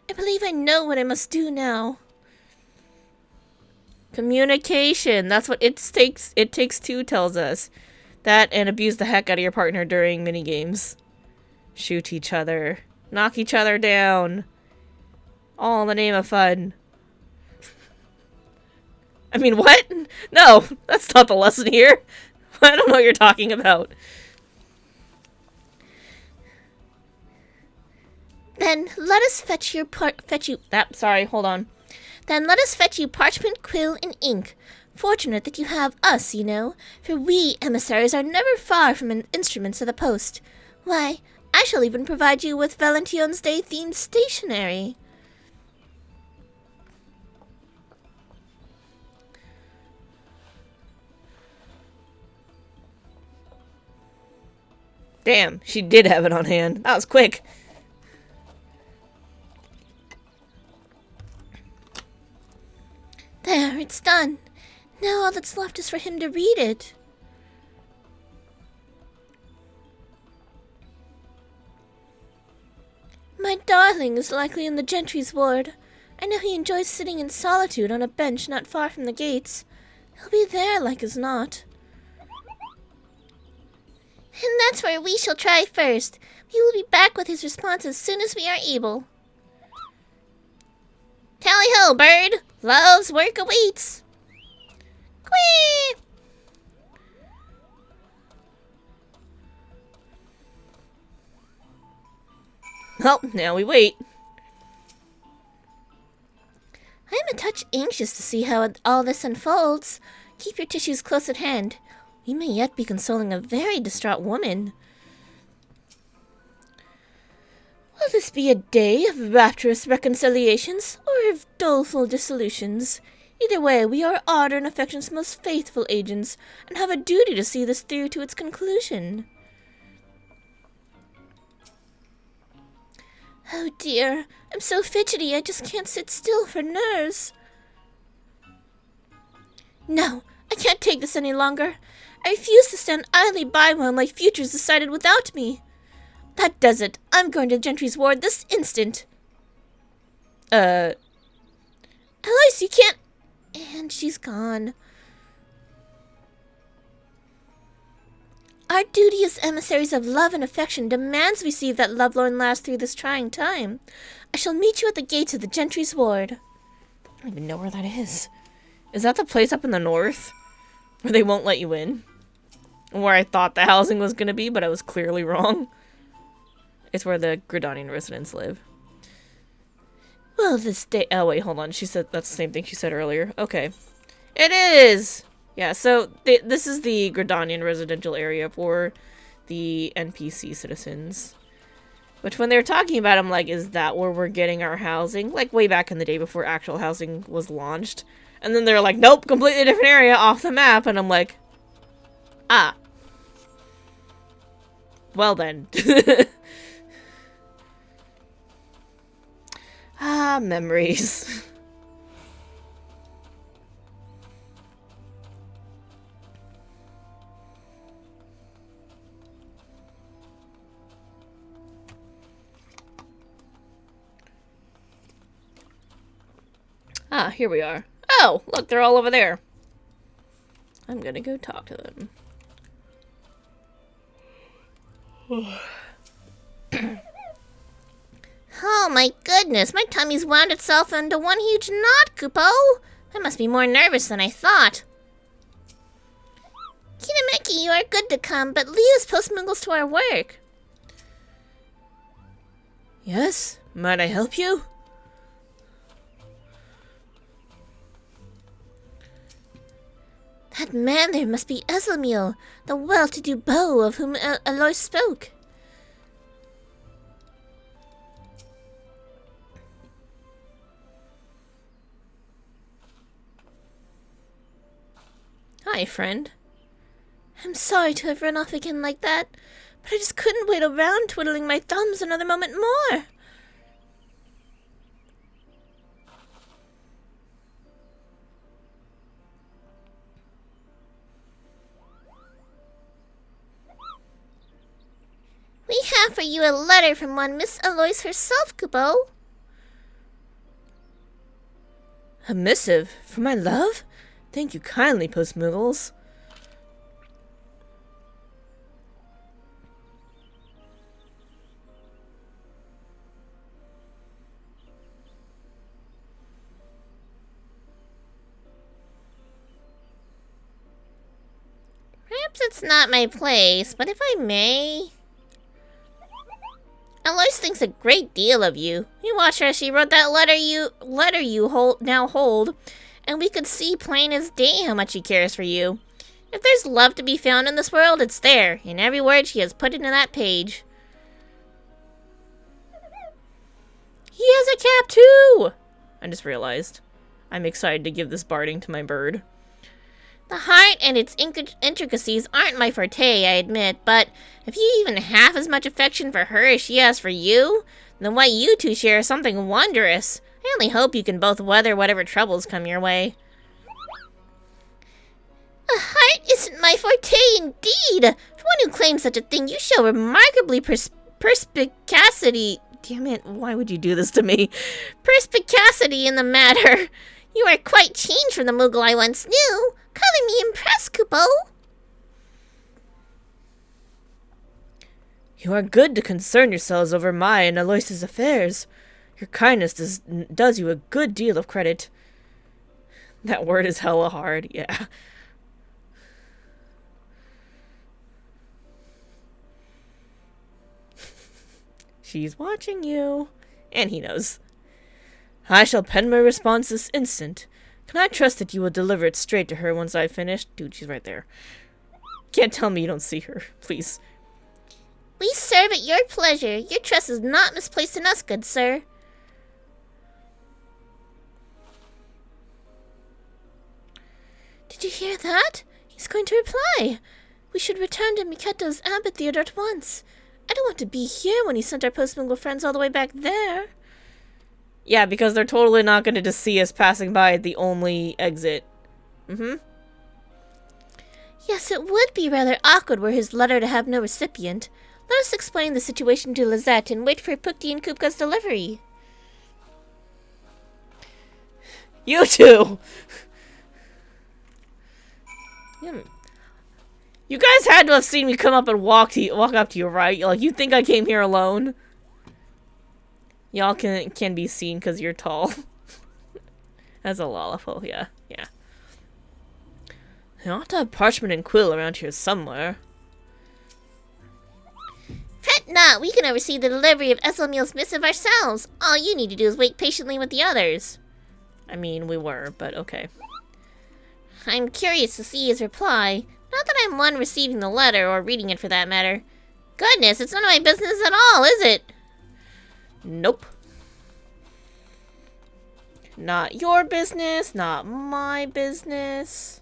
I believe I know what I must do now. Communication. That's what It Takes Two tells us. That and abuse the heck out of your partner during minigames. Shoot each other. Knock each other down. All in the name of fun. I mean, what? No, that's not the lesson here. I don't know what you're talking about. Then let us fetch you parchment, quill, and ink. Fortunate that you have us, you know, for we emissaries are never far from instruments of the post. Why, I shall even provide you with Valentione's Day-themed stationery. Damn, she did have it on hand. That was quick. There, it's done. Now all that's left is for him to read it. My darling is likely in the gentry's ward. I know he enjoys sitting in solitude on a bench not far from the gates. He'll be there like as not. And that's where we shall try first. We will be back with his response as soon as we are able. Tally-ho, bird! Love's work awaits! Quee! Well, now we wait. I am a touch anxious to see how all this unfolds. Keep your tissues close at hand. We may yet be consoling a very distraught woman. Will this be a day of rapturous reconciliations, or of doleful dissolutions? Either way, we are ardor and affection's most faithful agents, and have a duty to see this through to its conclusion. Oh dear, I'm so fidgety I just can't sit still for nerves. No, I can't take this any longer. I refuse to stand idly by while my future's decided without me. That does it. I'm going to the gentry's ward this instant. Alice, you can't... And she's gone. Our duty as emissaries of love and affection demands we see that lovelorn lass through this trying time. I shall meet you at the gates of the gentry's ward. I don't even know where that is. Is that the place up in the north? Where they won't let you in? Where I thought the housing was going to be, but I was clearly wrong. It's where the Gridanian residents live. Well, this day... Oh, wait, hold on. She said that's the same thing she said earlier. Okay. It is! Yeah, so this is the Gridanian residential area for the NPC citizens. Which when they were talking about it, I'm like, is that where we're getting our housing? Like, way back in the day before actual housing was launched. And then they're like, nope, completely different area off the map. And I'm like, ah. Well then. Ah, memories. Ah, here we are. Oh, look, they're all over there. I'm gonna go talk to them. Oh my goodness, my tummy's wound itself into one huge knot, Kupo. I must be more nervous than I thought. Kinameki, you are good to come, but lead us post-Muggles to our work. Yes? Might I help you? That man there must be Ezlamiel, the well-to-do beau of whom Alois spoke. Hi, friend. I'm sorry to have run off again like that, but I just couldn't wait around twiddling my thumbs another moment more. We have for you a letter from one Miss Alois herself, Kupo. A missive? For my love? Thank you kindly, Post-Muggles. Perhaps it's not my place, but if I may... Alois thinks a great deal of you. We watched her as she wrote that letter you now hold, and we could see plain as day how much she cares for you. If there's love to be found in this world, it's there, in every word she has put into that page. He has a cap too! I just realized. I'm excited to give this barding to my bird. The heart and its intricacies aren't my forte, I admit, but if you even have as much affection for her as she has for you, then what you two share is something wondrous. I only hope you can both weather whatever troubles come your way. A heart isn't my forte indeed. For one who claims such a thing, you show remarkably perspicacity. Damn it, why would you do this to me? Perspicacity in the matter. You are quite changed from the Moogle I once knew. Calling me impressed, Kupo. You are good to concern yourselves over my and Aloysius' affairs. Your kindness does you a good deal of credit. That word is hella hard, yeah. She's watching you. And he knows. I shall pen my response this instant. Can I trust that you will deliver it straight to her once I've finished? Dude, she's right there. Can't tell me you don't see her, please. We serve at your pleasure. Your trust is not misplaced in us, good sir. Did you hear that? He's going to reply. We should return to Miketo's amphitheater at once. I don't want to be here when he sent our post-Moogle friends all the way back there. Yeah, because they're totally not going to just see us passing by at the only exit. Yes, it would be rather awkward were his letter to have no recipient. Let us explain the situation to Lizette and wait for Pukti and Kupka's delivery. You two! You guys had to have seen me come up and walk up to you, right? Like, you think I came here alone? Y'all can be seen because you're tall. As a lollipop, yeah. I ought to have parchment and quill around here somewhere. Fret not, we can oversee the delivery of Eselmiel's missive ourselves. All you need to do is wait patiently with the others. I mean, we were, but okay. I'm curious to see his reply. Not that I'm one receiving the letter, or reading it for that matter. Goodness, it's none of my business at all, is it? Nope. Not your business, not my business.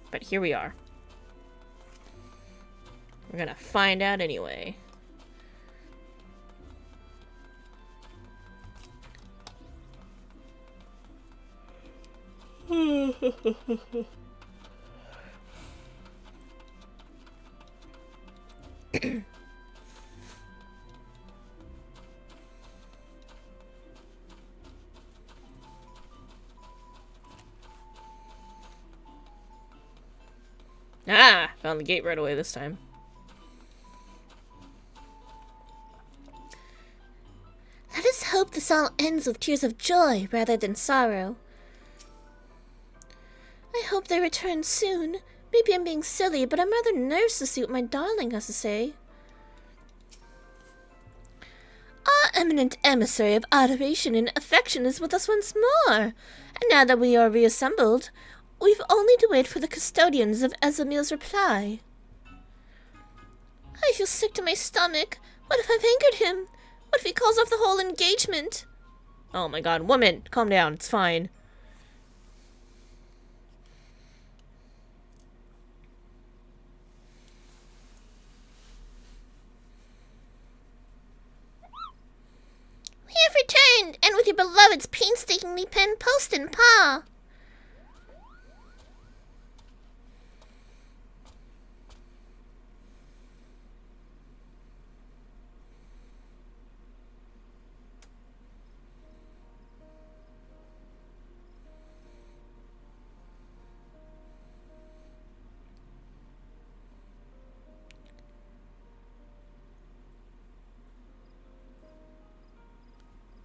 But here we are. We're gonna find out anyway. Ah! Found the gate right away this time. Let us hope this all ends with tears of joy rather than sorrow. I hope they return soon. Maybe I'm being silly, but I'm rather nervous to see what my darling has to say. Our eminent emissary of adoration and affection is with us once more, and now that we are reassembled, we've only to wait for the custodians of Eselmiel's reply. I feel sick to my stomach. What if I've angered him? What if he calls off the whole engagement? Oh my god, woman, calm down, it's fine. We have returned, and with your beloved's painstakingly penned post and paw.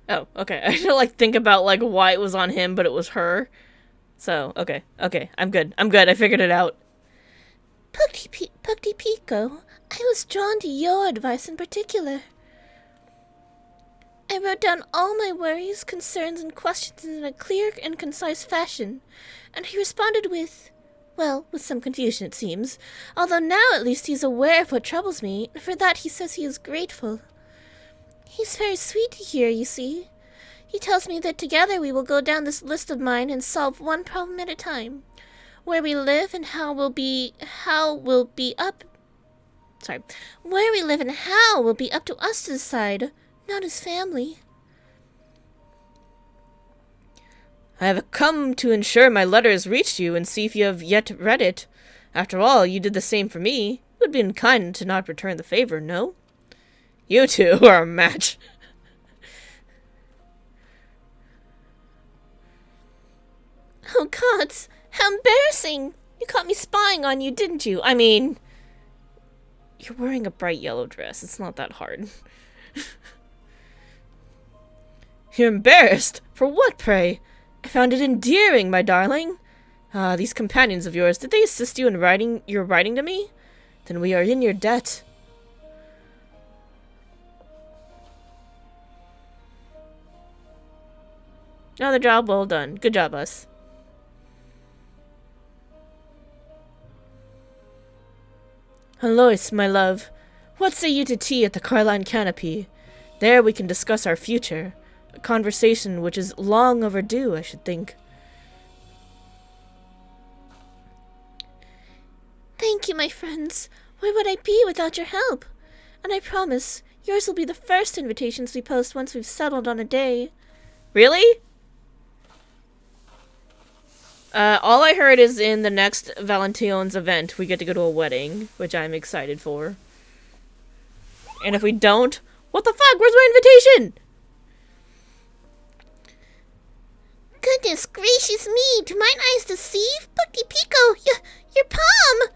Oh, okay. I should like think about like why it was on him, but it was her. So, okay. I'm good. I figured it out. Pukti Pico, I was drawn to your advice in particular. I wrote down all my worries, concerns, and questions in a clear and concise fashion, and he responded with, well, with some confusion it seems, although now at least he's aware of what troubles me, and for that he says he is grateful. He's very sweet to hear, you see. He tells me that together we will go down this list of mine and solve one problem at a time. Where we live and how will be up where we live and how will be up to us to decide, not his family. I have come to ensure my letter has reached you and see if you have yet read it. After all, you did the same for me. It would be unkind to not return the favor, no? You two are a match. Oh, gods, how embarrassing! You caught me spying on you, didn't you? I mean, you're wearing a bright yellow dress. It's not that hard. You're embarrassed? For what, pray? I found it endearing, my darling. These companions of yours, did they assist you in writing to me? Then we are in your debt. Another job well done. Good job, us. Alois, my love, what say you to tea at the Carline Canopy? There we can discuss our future. A conversation which is long overdue, I should think. Thank you, my friends. Where would I be without your help? And I promise, yours will be the first invitations we post once we've settled on a day. Really? All I heard is in the next Valentione's event, we get to go to a wedding, which I'm excited for. And if we don't, what the fuck? Where's my invitation? Goodness gracious me! Do mine eyes deceive? Pucty Pico, your palm!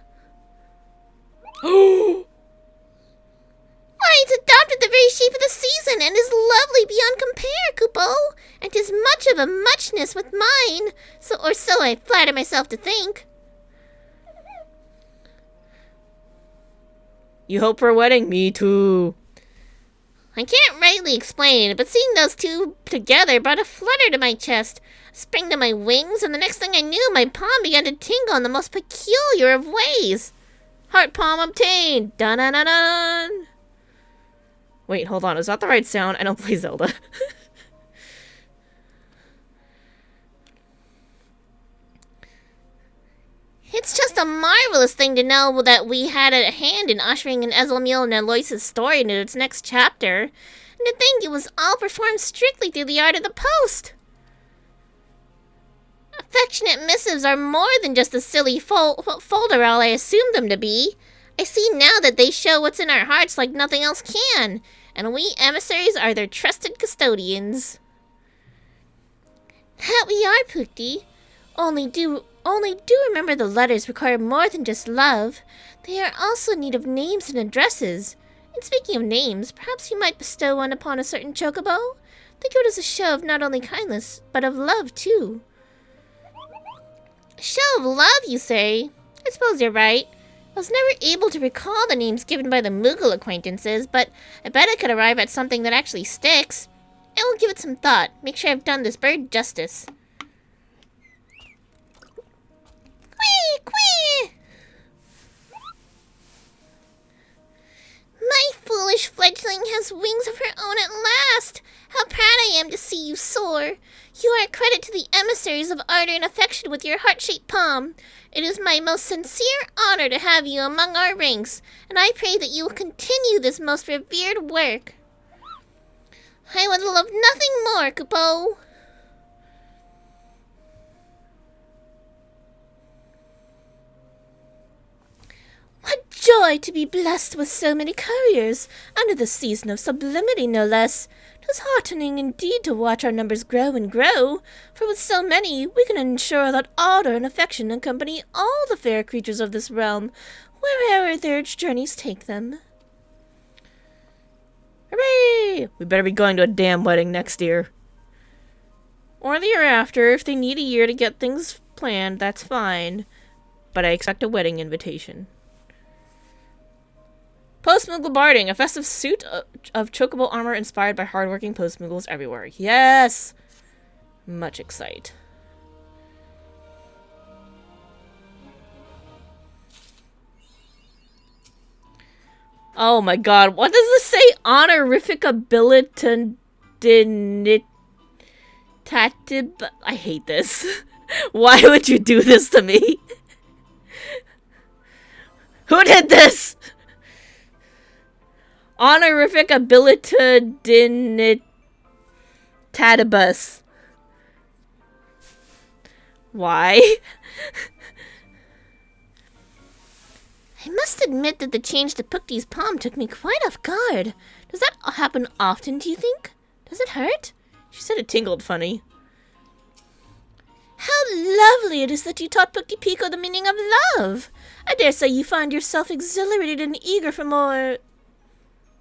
Why, it's adopted the very shape of the season, and is lovely beyond compare, Kupo! And 'tis much of a muchness with mine, so I flatter myself to think. You hope for a wedding? Me too. I can't rightly explain it, but seeing those two together brought a flutter to my chest, a spring to my wings, and the next thing I knew, my palm began to tingle in the most peculiar of ways. Heart palm obtained! Dun-dun-dun-dun! Wait, hold on. Is that the right sound? I don't play Zelda. It's just a marvelous thing to know that we had a hand in ushering in Ezelmiel and Alois's story into its next chapter, and to think it was all performed strictly through the art of the post. Affectionate missives are more than just a silly folderol I assumed them to be. I see now that they show what's in our hearts like nothing else can, and we emissaries are their trusted custodians. That we are, Pukti. Only do remember the letters require more than just love. They are also in need of names and addresses. And speaking of names, perhaps you might bestow one upon a certain chocobo? Think of it as a show of not only kindness, but of love, too. A show of love, you say? I suppose you're right. I was never able to recall the names given by the Moogle acquaintances, but I bet I could arrive at something that actually sticks. I will give it some thought. Make sure I've done this bird justice. Quee! Quee! My foolish fledgling has wings of her own at last! How proud I am to see you soar! You are a credit to the emissaries of ardor and affection with your heart-shaped palm. It is my most sincere honor to have you among our ranks, and I pray that you will continue this most revered work. I would love nothing more, Kupo. What joy to be blessed with so many couriers, under the season of sublimity no less. 'Tis heartening indeed to watch our numbers grow and grow, for with so many we can ensure that ardor and affection accompany all the fair creatures of this realm, wherever their journeys take them. Hooray! We better be going to a damn wedding next year. Or the year after. If they need a year to get things planned, that's fine. But I expect a wedding invitation. Post-Moogle Barding, a festive suit of chocobo armor inspired by hardworking post-Moogles everywhere. Yes! Much excite. Oh my god, what does this say? Honorific ability I hate this. Why would you do this to me? Who did this? Honorific abilitudinitadibus. Why? I must admit that the change to Pukti's palm took me quite off guard. Does that happen often, do you think? Does it hurt? She said it tingled funny. How lovely it is that you taught Pukti Pico the meaning of love. I dare say you find yourself exhilarated and eager for more...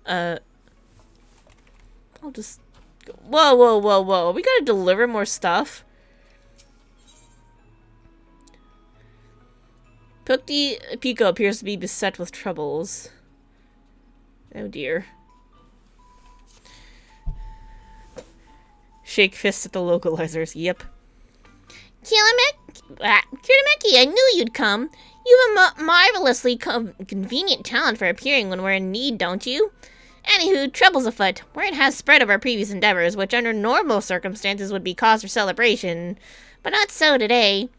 I'll just... Whoa, whoa, whoa, whoa. We gotta deliver more stuff. Pukti Pico appears to be beset with troubles. Oh dear. Shake fists at the localizers. Yep. Kirameki, I knew you'd come. You have a marvelously convenient talent for appearing when we're in need, don't you? Anywho, trouble's afoot. Word has spread of our previous endeavors, which under normal circumstances would be cause for celebration. But not so today.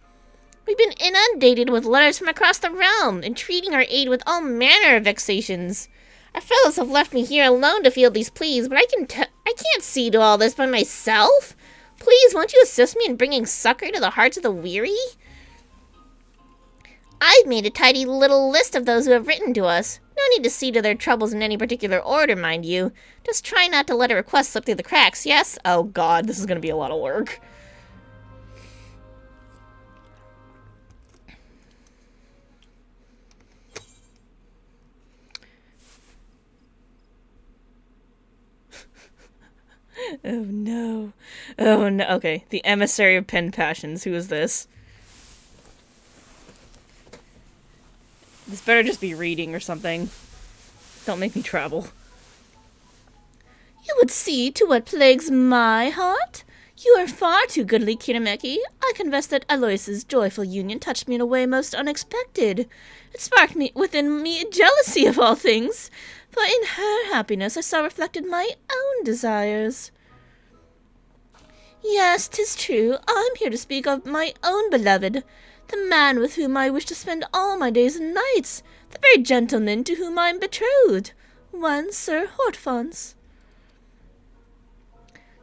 We've been inundated with letters from across the realm, entreating our aid with all manner of vexations. Our fellows have left me here alone to field these pleas, but I can't see to all this by myself. Please, won't you assist me in bringing succor to the hearts of the weary? I've made a tidy little list of those who have written to us. No need to see to their troubles in any particular order, mind you. Just try not to let a request slip through the cracks, yes? Oh god, this is gonna be a lot of work. Oh no. Oh no. Okay, the emissary of pen passions. Who is this? This better just be reading or something. Don't make me travel. You would see to what plagues my heart? You are far too goodly, Kirameki. I confess that Alois's joyful union touched me in a way most unexpected. It sparked within me jealousy of all things, for in her happiness I saw reflected my own desires. Yes, 'tis true, I'm here to speak of my own beloved, the man with whom I wish to spend all my days and nights, the very gentleman to whom I am betrothed, one Sir Hortefance.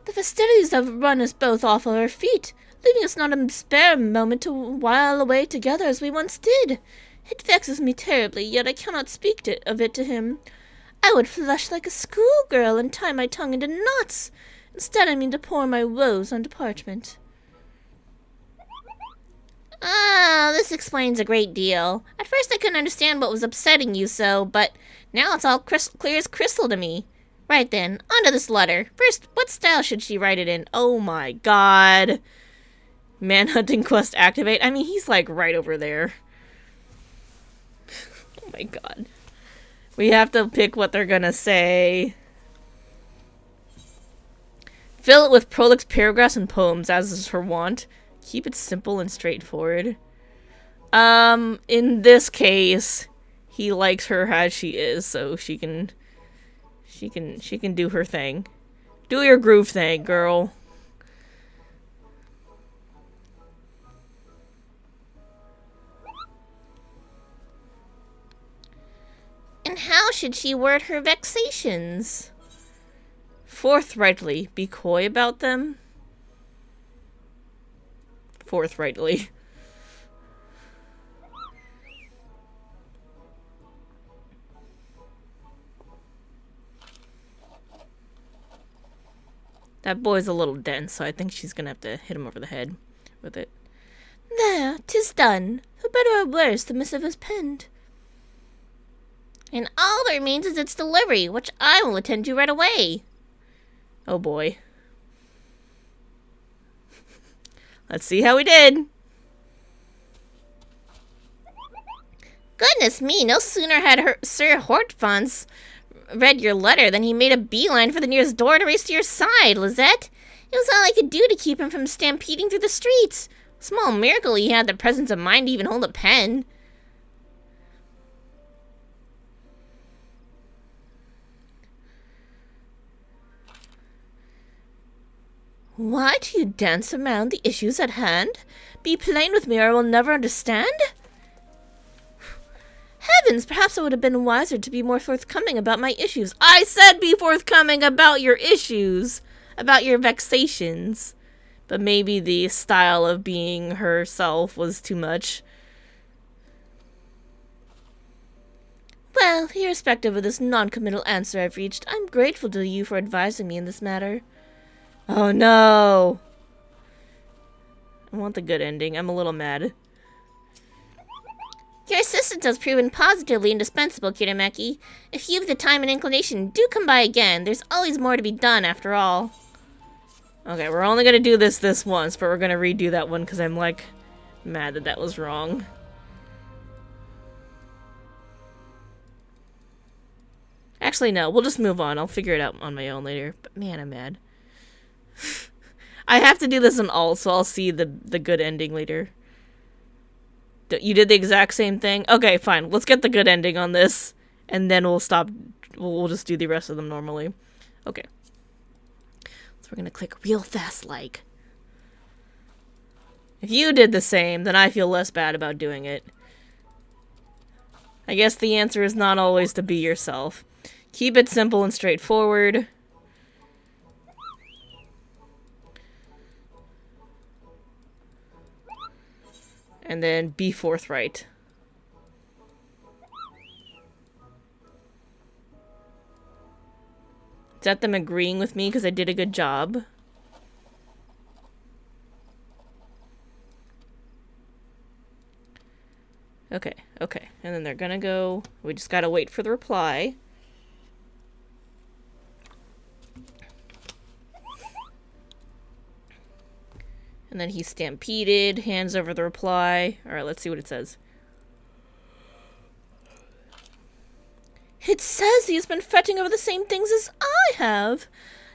The festivities have run us both off our feet, leaving us not a spare moment to while away together as we once did. It vexes me terribly, yet I cannot speak of it to him. I would flush like a schoolgirl and tie my tongue into knots. Instead, I mean to pour my woes onto parchment. Ah, this explains a great deal. At first I couldn't understand what was upsetting you so, but now it's all clear as crystal to me. Right then, onto this letter. First, what style should she write it in? Oh my god. Manhunting quest activate? I mean, he's like right over there. Oh my god. We have to pick what they're gonna say. Fill it with prolix paragraphs and poems, as is her wont. Keep it simple and straightforward. In this case, he likes her as she is, so she can do her thing. Do your groove thing, girl. And how should she word her vexations? Forthrightly. Be coy about them. Forthrightly. That boy's a little dense, so I think she's gonna have to hit him over the head with it. There, 'tis done. For better or worse, the missive is penned. And all that remains is its delivery, which I will attend to right away. Oh boy. Let's see how we did. Goodness me, no sooner had Sir Hortefance read your letter than he made a beeline for the nearest door to race to your side, Lizette. It was all I could do to keep him from stampeding through the streets. Small miracle he had the presence of mind to even hold a pen. Why do you dance around the issues at hand? Be plain with me or I will never understand. Heavens, perhaps it would have been wiser to be more forthcoming about my issues. I said be forthcoming about your issues, about your vexations. But maybe the style of being herself was too much. Well, irrespective of this non-committal answer I've reached, I'm grateful to you for advising me in this matter. Oh no! I want the good ending. I'm a little mad. Your assistance has proven positively indispensable, Kitameki. If you have the time and inclination, do come by again. There's always more to be done, after all. Okay, we're only gonna do this once, but we're gonna redo that one because I'm, like, mad that that was wrong. Actually, no. We'll just move on. I'll figure it out on my own later. But man, I'm mad. I have to do this in alt, so I'll see the good ending later. You did the exact same thing? Okay, fine. Let's get the good ending on this, and then we'll stop. We'll just do the rest of them normally. Okay. So we're gonna click real fast like. If you did the same, then I feel less bad about doing it. I guess the answer is not always to be yourself. Keep it simple and straightforward. And then be forthright. Is that them agreeing with me because I did a good job? Okay, okay. And then they're gonna go... We just gotta wait for the reply. And then he's stampeded, hands over the reply. Alright, let's see what it says. It says he has been fretting over the same things as I have.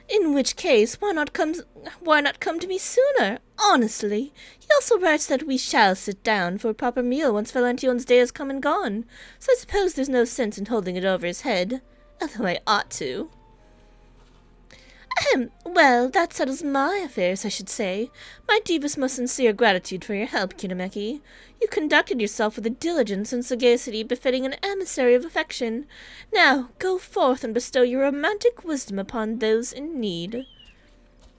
In which case, why not come to me sooner? Honestly. He also writes that we shall sit down for a proper meal once Valentione's day has come and gone. So I suppose there's no sense in holding it over his head. Although I ought to. Well, that settles my affairs, I should say. My deepest, most sincere gratitude for your help, Kitameki. You conducted yourself with a diligence and sagacity befitting an emissary of affection. Now, go forth and bestow your romantic wisdom upon those in need.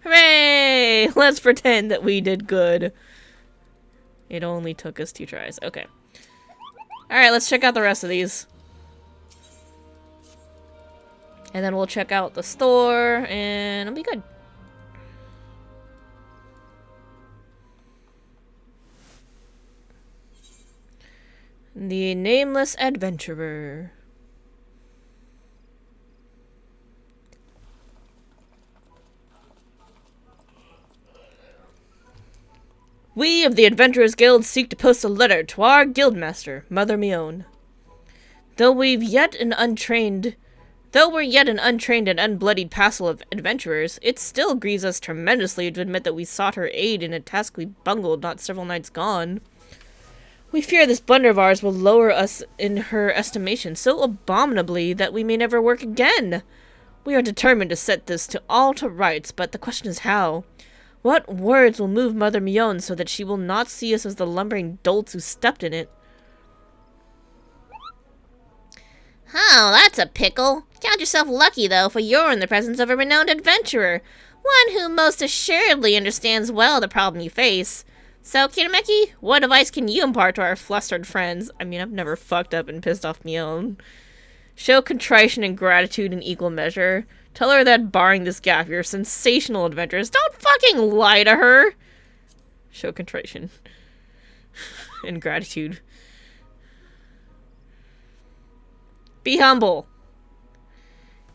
Hooray! Let's pretend that we did good. It only took us 2 tries. Okay. Alright, let's check out the rest of these. And then we'll check out the store, and it'll be good. The Nameless Adventurer. We of the Adventurers Guild seek to post a letter to our guildmaster, Mother Mione. Though we're yet an untrained and unbloodied passel of adventurers, it still grieves us tremendously to admit that we sought her aid in a task we bungled not several nights gone. We fear this blunder of ours will lower us in her estimation so abominably that we may never work again. We are determined to set this all to rights, but the question is how. What words will move Mother Mione so that she will not see us as the lumbering dolts who stepped in it? Oh, that's a pickle. Count yourself lucky, though, for you're in the presence of a renowned adventurer. One who most assuredly understands well the problem you face. So, Kitameki, what advice can you impart to our flustered friends? I mean, I've never fucked up and pissed off Mione. Show contrition and gratitude in equal measure. Tell her that, barring this gap, you're sensational adventurers. Don't fucking lie to her! Show contrition. And gratitude. Be humble.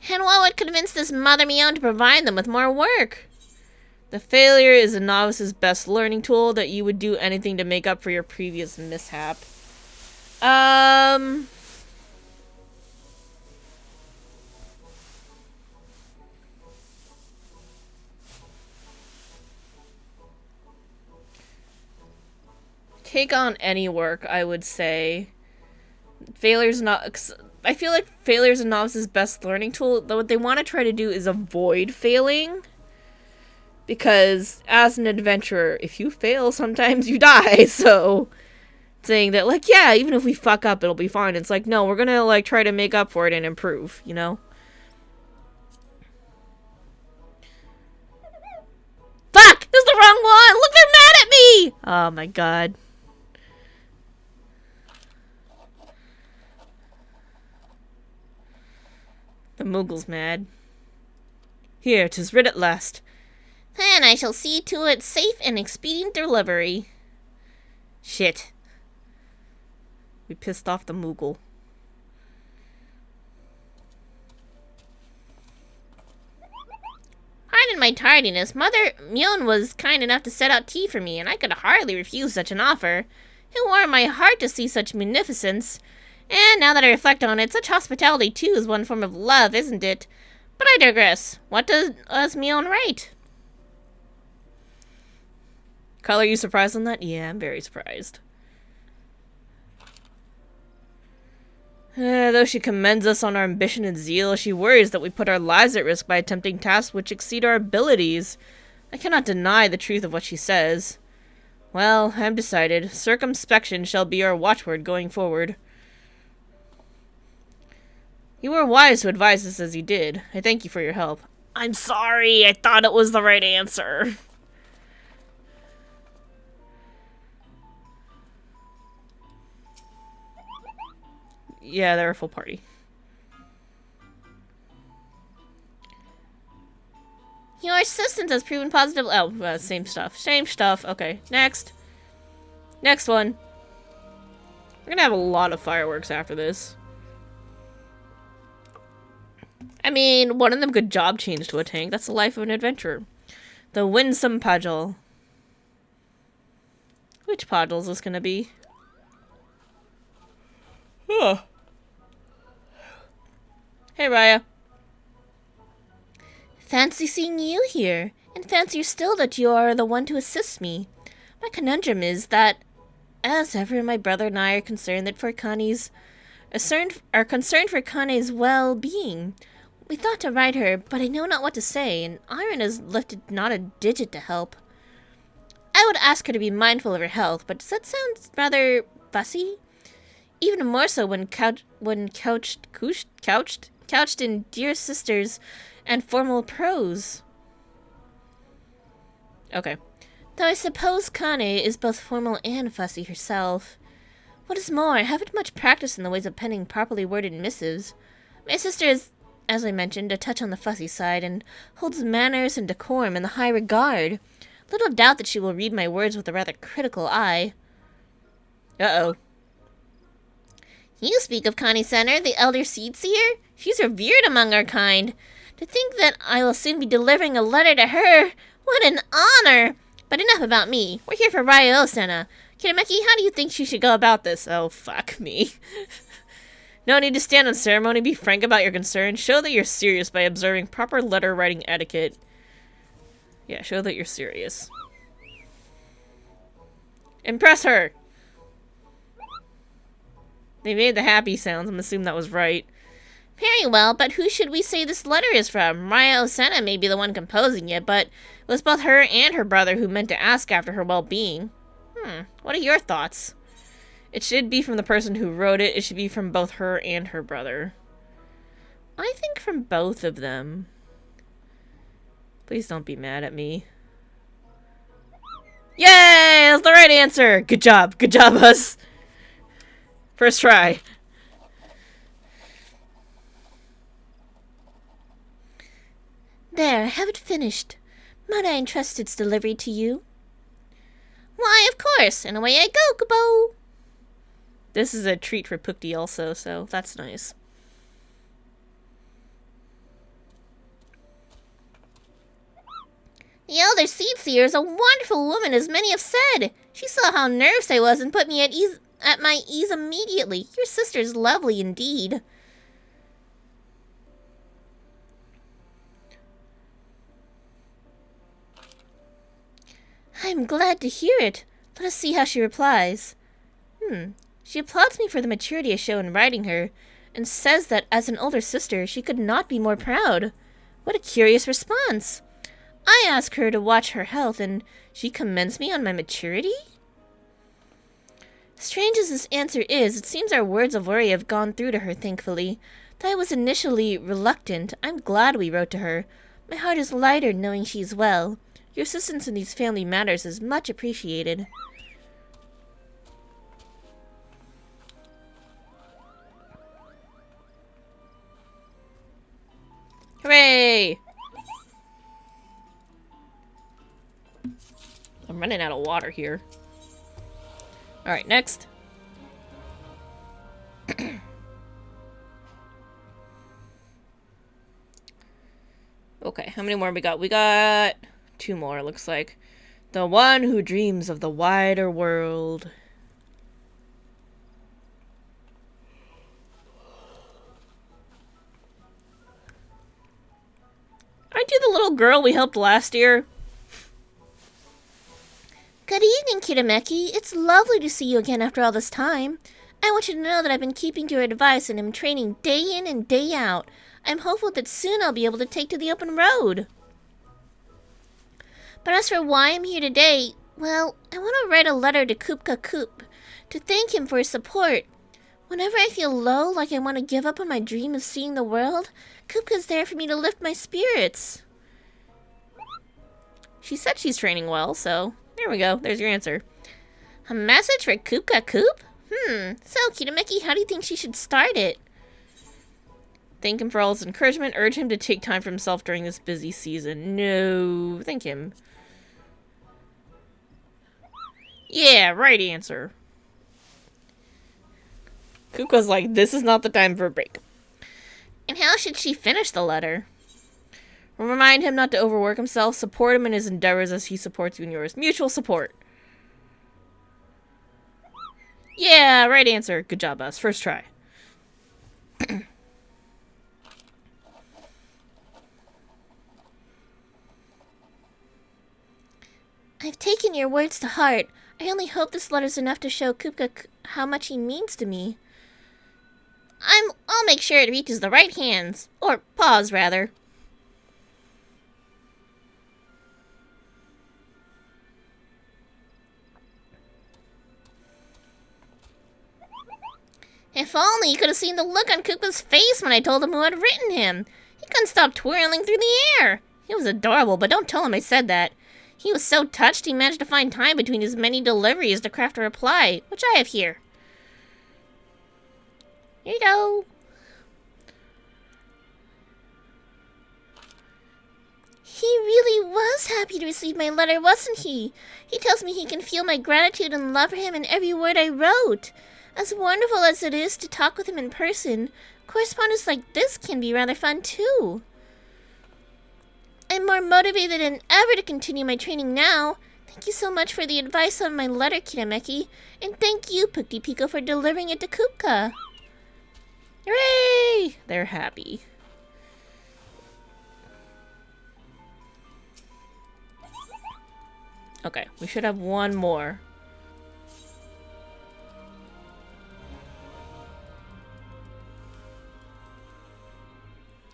And what would convince this Mother Mione to provide them with more work? The failure is a novice's best learning tool, that you would do anything to make up for your previous mishap. Take on any work, I would say. Failure's not... I feel like failure is a novice's best learning tool, though what they want to try to do is avoid failing. Because as an adventurer, if you fail, sometimes you die. So saying that, like, yeah, even if we fuck up, it'll be fine. It's like, no, we're gonna, like, try to make up for it and improve, you know? Fuck! It's the wrong one! Look, they're mad at me! Oh my god. The Moogle's mad. Here, 'tis writ at last. Then I shall see to its safe and expedient delivery. Shit. We pissed off the Moogle. Pardon my tardiness. Mother Myon was kind enough to set out tea for me, and I could hardly refuse such an offer. It warmed my heart to see such munificence. And now that I reflect on it, such hospitality too is one form of love, isn't it? But I digress. What does Myon write? Kyle, are you surprised on that? Yeah, I'm very surprised. Though she commends us on our ambition and zeal, she worries that we put our lives at risk by attempting tasks which exceed our abilities. I cannot deny the truth of what she says. Well, I'm decided. Circumspection shall be our watchword going forward. You were wise to advise us as you did. I thank you for your help. I'm sorry, I thought it was the right answer. Yeah, they're a full party. Your assistance has proven positive. Oh, same stuff. Same stuff. Okay, next. Next one. We're gonna have a lot of fireworks after this. I mean, one of them could job change to a tank. That's the life of an adventurer. The Winsome Pudgel. Which Pudgel is this gonna be? Huh. Hey, Raya. Fancy seeing you here, and fancier still that you are the one to assist me. My conundrum is that, as ever, my brother and I are concerned for Kane's well-being. We thought to write her, but I know not what to say, and Iron has lifted not a digit to help. I would ask her to be mindful of her health, but does that sound rather fussy? Even more so when couched in dear sisters and formal prose. Okay. Though I suppose Kane is both formal and fussy herself. What is more, I haven't much practice in the ways of penning properly worded missives. My sister is, as I mentioned, a touch on the fussy side, and holds manners and decorum in the high regard. Little doubt that she will read my words with a rather critical eye. Uh-oh. You speak of Connie Center, the elder seed seer? She's revered among our kind. To think that I will soon be delivering a letter to her. What an honor! But enough about me. We're here for Ryo Senna. Kitameki, how do you think she should go about this? Oh, fuck me. No need to stand on ceremony. Be frank about your concerns. Show that you're serious by observing proper letter writing etiquette. Yeah, show that you're serious. Impress her! They made the happy sounds. I'm assuming that was right. Very well, but who should we say this letter is from? Ryo Senna may be the one composing it, but it was both her and her brother who meant to ask after her well-being. What are your thoughts? It should be from the person who wrote it. It should be from both her and her brother. I think from both of them. Please don't be mad at me. Yay! That's the right answer! Good job. Good job, us. First try. There, I have it finished. Might I entrust its delivery to you? Why, of course, and away I go, Kubo! This is a treat for Pukti also, so that's nice. The elder seed seer is a wonderful woman, as many have said. She saw how nervous I was and put me at my ease immediately. Your sister's lovely indeed. I am glad to hear it. Let us see how she replies. She applauds me for the maturity I show in writing her, and says that as an older sister she could not be more proud. What a curious response. I asked her to watch her health, and she commends me on my maturity? Strange as this answer is, it seems our words of worry have gone through to her, thankfully. Though I was initially reluctant, I'm glad we wrote to her. My heart is lighter knowing she's well. Your assistance in these family matters is much appreciated. Hooray! I'm running out of water here. Alright, next. Okay, how many more we got? We got 2 more, looks like. The one who dreams of the wider world. Aren't you the little girl we helped last year? Good evening, Kitameki. It's lovely to see you again after all this time. I want you to know that I've been keeping to your advice and am training day in and day out. I'm hopeful that soon I'll be able to take to the open road. But as for why I'm here today, well, I want to write a letter to Kupka Koop to thank him for his support. Whenever I feel low, like I want to give up on my dream of seeing the world, Kupka's there for me to lift my spirits. She said she's training well, so there we go. There's your answer. A message for Kupka Koop? So, Kitameki, how do you think she should start it? Thank him for all his encouragement. Urge him to take time for himself during this busy season. No, thank him. Yeah, right answer. Kuka's like, this is not the time for a break. And how should she finish the letter? Remind him not to overwork himself. Support him in his endeavors as he supports you in yours. Mutual support. Yeah, right answer. Good job, us. First try. I've taken your words to heart. I only hope this letter's enough to show Kupka how much he means to me. I'll make sure it reaches the right hands. Or paws, rather. If only you could have seen the look on Kupka's face when I told him who had written him. He couldn't stop twirling through the air. He was adorable, but don't tell him I said that. He was so touched he managed to find time between his many deliveries to craft a reply, which I have here. Here you go. He really was happy to receive my letter, wasn't he? He tells me he can feel my gratitude and love for him in every word I wrote. As wonderful as it is to talk with him in person, correspondence like this can be rather fun too. I'm more motivated than ever to continue my training now. Thank you so much for the advice on my letter, Kitameki, and thank you, Pukti Pico, for delivering it to Kupka. Hooray! They're happy. Okay, we should have one more.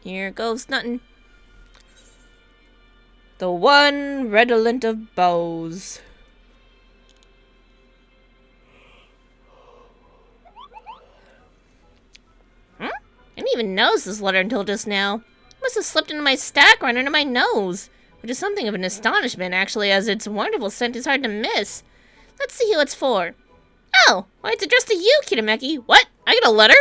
Here goes nothing. The one redolent of bows. I didn't even notice this letter until just now. It must have slipped into my stack right under my nose, which is something of an astonishment, actually, as its wonderful scent is hard to miss. Let's see who it's for. Oh, why, it's addressed to you, Kitameki. What? I got a letter?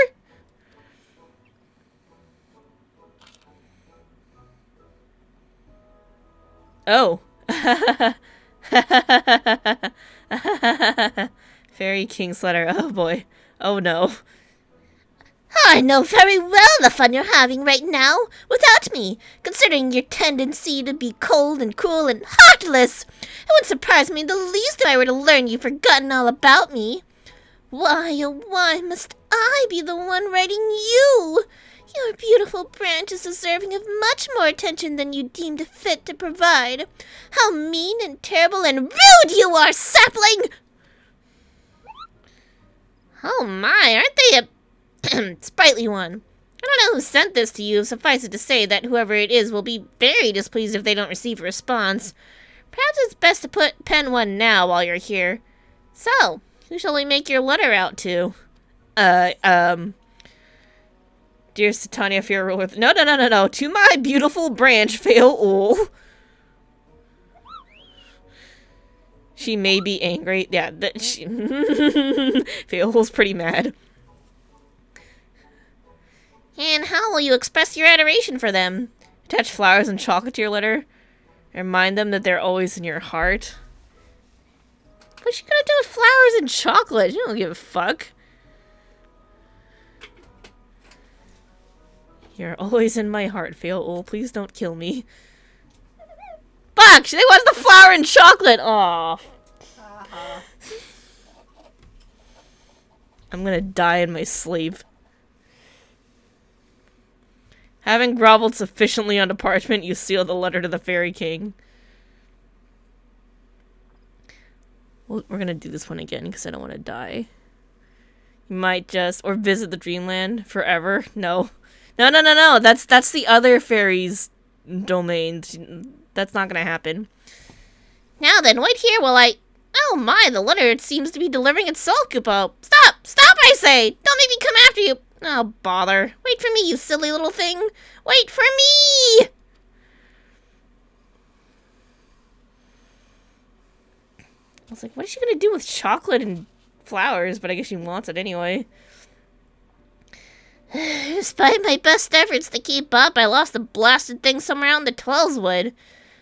Oh. Fairy King's letter. Oh boy. Oh no. I know very well the fun you're having right now, without me, considering your tendency to be cold and cruel and heartless. It wouldn't surprise me the least if I were to learn you've forgotten all about me. Why, oh why must I be the one writing you? Your beautiful branch is deserving of much more attention than you deemed fit to provide. How mean and terrible and rude you are, sapling! Oh my, aren't they a sprightly one? I don't know who sent this to you. Suffice it to say that whoever it is will be very displeased if they don't receive a response. Perhaps it's best to pen one now while you're here. So, who shall we make your letter out to? Dear Satania Fear Ruler. No. To my beautiful branch, Fail. She may be angry. Yeah, Fail's pretty mad. And how will you express your adoration for them? Attach flowers and chocolate to your letter? Remind them that they're always in your heart? What's she gonna do with flowers and chocolate? You don't give a fuck. You're always in my heart, Fail. Please don't kill me. Fuck! She wants the flower and chocolate! Aw. I'm gonna die in my sleep. Having groveled sufficiently on parchment, you seal the letter to the Fairy King. Well, we're gonna do this one again because I don't want to die. You might just... Or visit the Dreamland forever. No. No. That's the other fairy's domain. That's not gonna happen. Now then, wait here while I... Oh my, the letter it seems to be delivering itself, Kupo. Stop! Stop, I say! Don't make me come after you! Oh, bother. Wait for me, you silly little thing! Wait for me! I was like, what is she gonna do with chocolate and flowers? But I guess she wants it anyway. Despite my best efforts to keep up, I lost the blasted thing somewhere out in the Twellswood.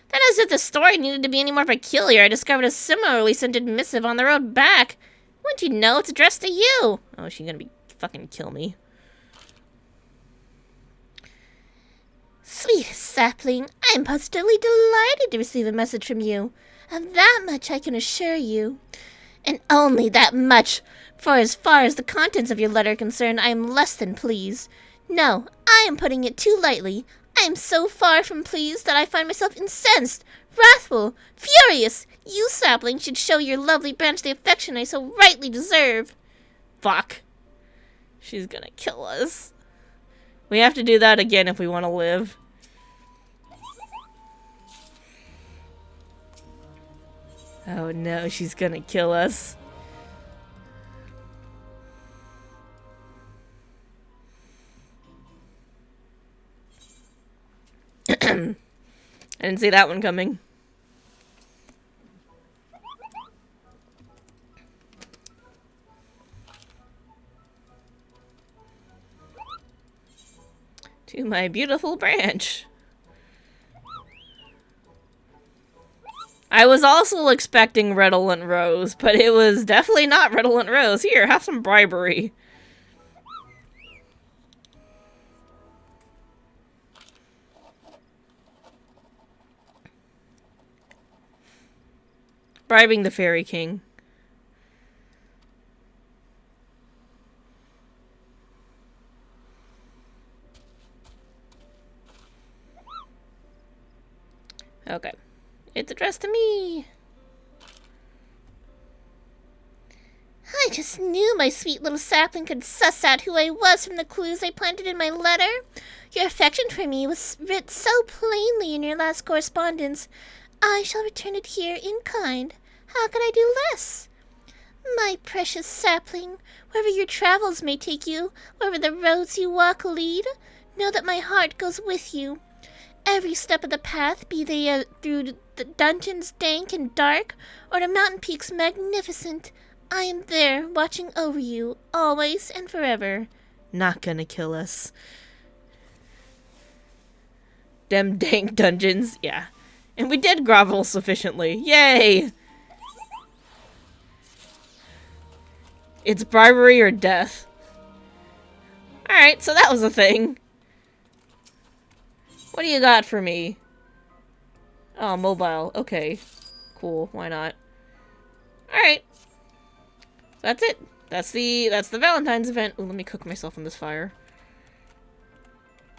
Then, as if the story needed to be any more peculiar, I discovered a similarly scented missive on the road back. Wouldn't you know, it's addressed to you. Oh, she's gonna be fucking kill me. Sweet sapling, I am positively delighted to receive a message from you. Of that much I can assure you. And only that much, for as far as the contents of your letter are concerned, I am less than pleased. No, I am putting it too lightly. I am so far from pleased that I find myself incensed, wrathful, furious. You, sapling, should show your lovely branch the affection I so rightly deserve. Fuck. She's gonna kill us. We have to do that again if we want to live. Oh no, she's gonna kill us. I didn't see that one coming. To my beautiful branch. I was also expecting Redolent Rose, but it was definitely not Redolent Rose. Here, have some bribery. Bribing the Fairy King. Okay. It's addressed to me. I just knew my sweet little sapling could suss out who I was from the clues I planted in my letter. Your affection for me was writ so plainly in your last correspondence. I shall return it here in kind. How could I do less? My precious sapling, wherever your travels may take you, wherever the roads you walk lead, know that my heart goes with you. Every step of the path, be they through the dungeons dank and dark, or to mountain peaks magnificent, I am there, watching over you, always and forever. Not gonna kill us. Dem dank dungeons, yeah. And we did grovel sufficiently. Yay! It's bribery or death. Alright, so that was a thing. What do you got for me? Oh, mobile. Okay. Cool. Why not? Alright. That's it. That's the Valentine's event. Ooh, let me cook myself on this fire.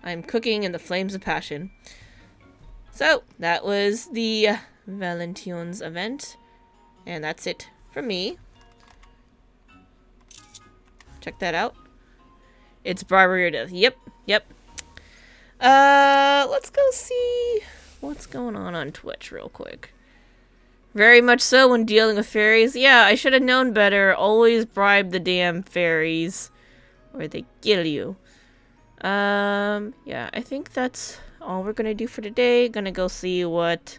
I'm cooking in the flames of passion. So, that was the Valentione's event. And that's it from me. Check that out. It's bribery or death. Yep, yep. Let's go see what's going on Twitch real quick. Very much so when dealing with fairies. Yeah, I should have known better. Always bribe the damn fairies, or they kill you. Yeah, I think that's all we're gonna do for today. Gonna go see what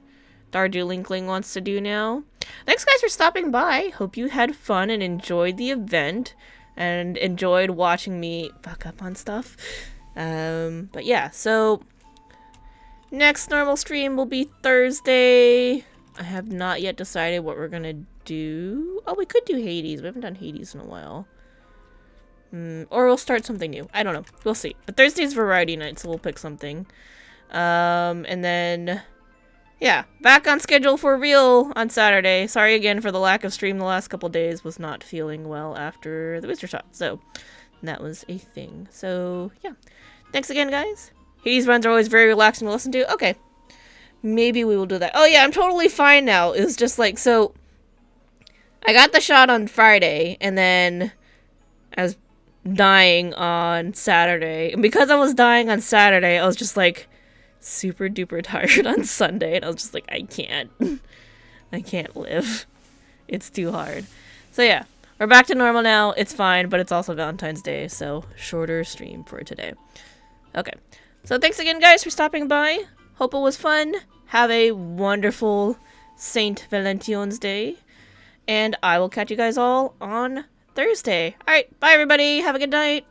Dardulinkling wants to do now. Thanks guys for stopping by. Hope you had fun and enjoyed the event and enjoyed watching me fuck up on stuff. But yeah, so next normal stream will be Thursday. I have not yet decided what we're gonna do. Oh, we could do Hades. We haven't done Hades in a while. Or we'll start something new. I don't know. We'll see. But Thursday's variety night, so we'll pick something. And then, yeah, back on schedule for real on Saturday. Sorry again for the lack of stream the last couple days. Was not feeling well after the booster shot. So, that was a thing. So, yeah. Thanks again, guys. Hades runs are always very relaxing to listen to. Okay. Maybe we will do that. Oh, yeah, I'm totally fine now. It was just like, so, I got the shot on Friday, and then I was dying on Saturday. And because I was dying on Saturday, I was just like super duper tired on Sunday. And I was just like, I can't. I can't live. It's too hard. So yeah, we're back to normal now. It's fine, but it's also Valentine's Day, so shorter stream for today. Okay. So thanks again, guys, for stopping by. Hope it was fun. Have a wonderful Saint Valentione's Day. And I will catch you guys all on Thursday. Alright, bye everybody. Have a good night.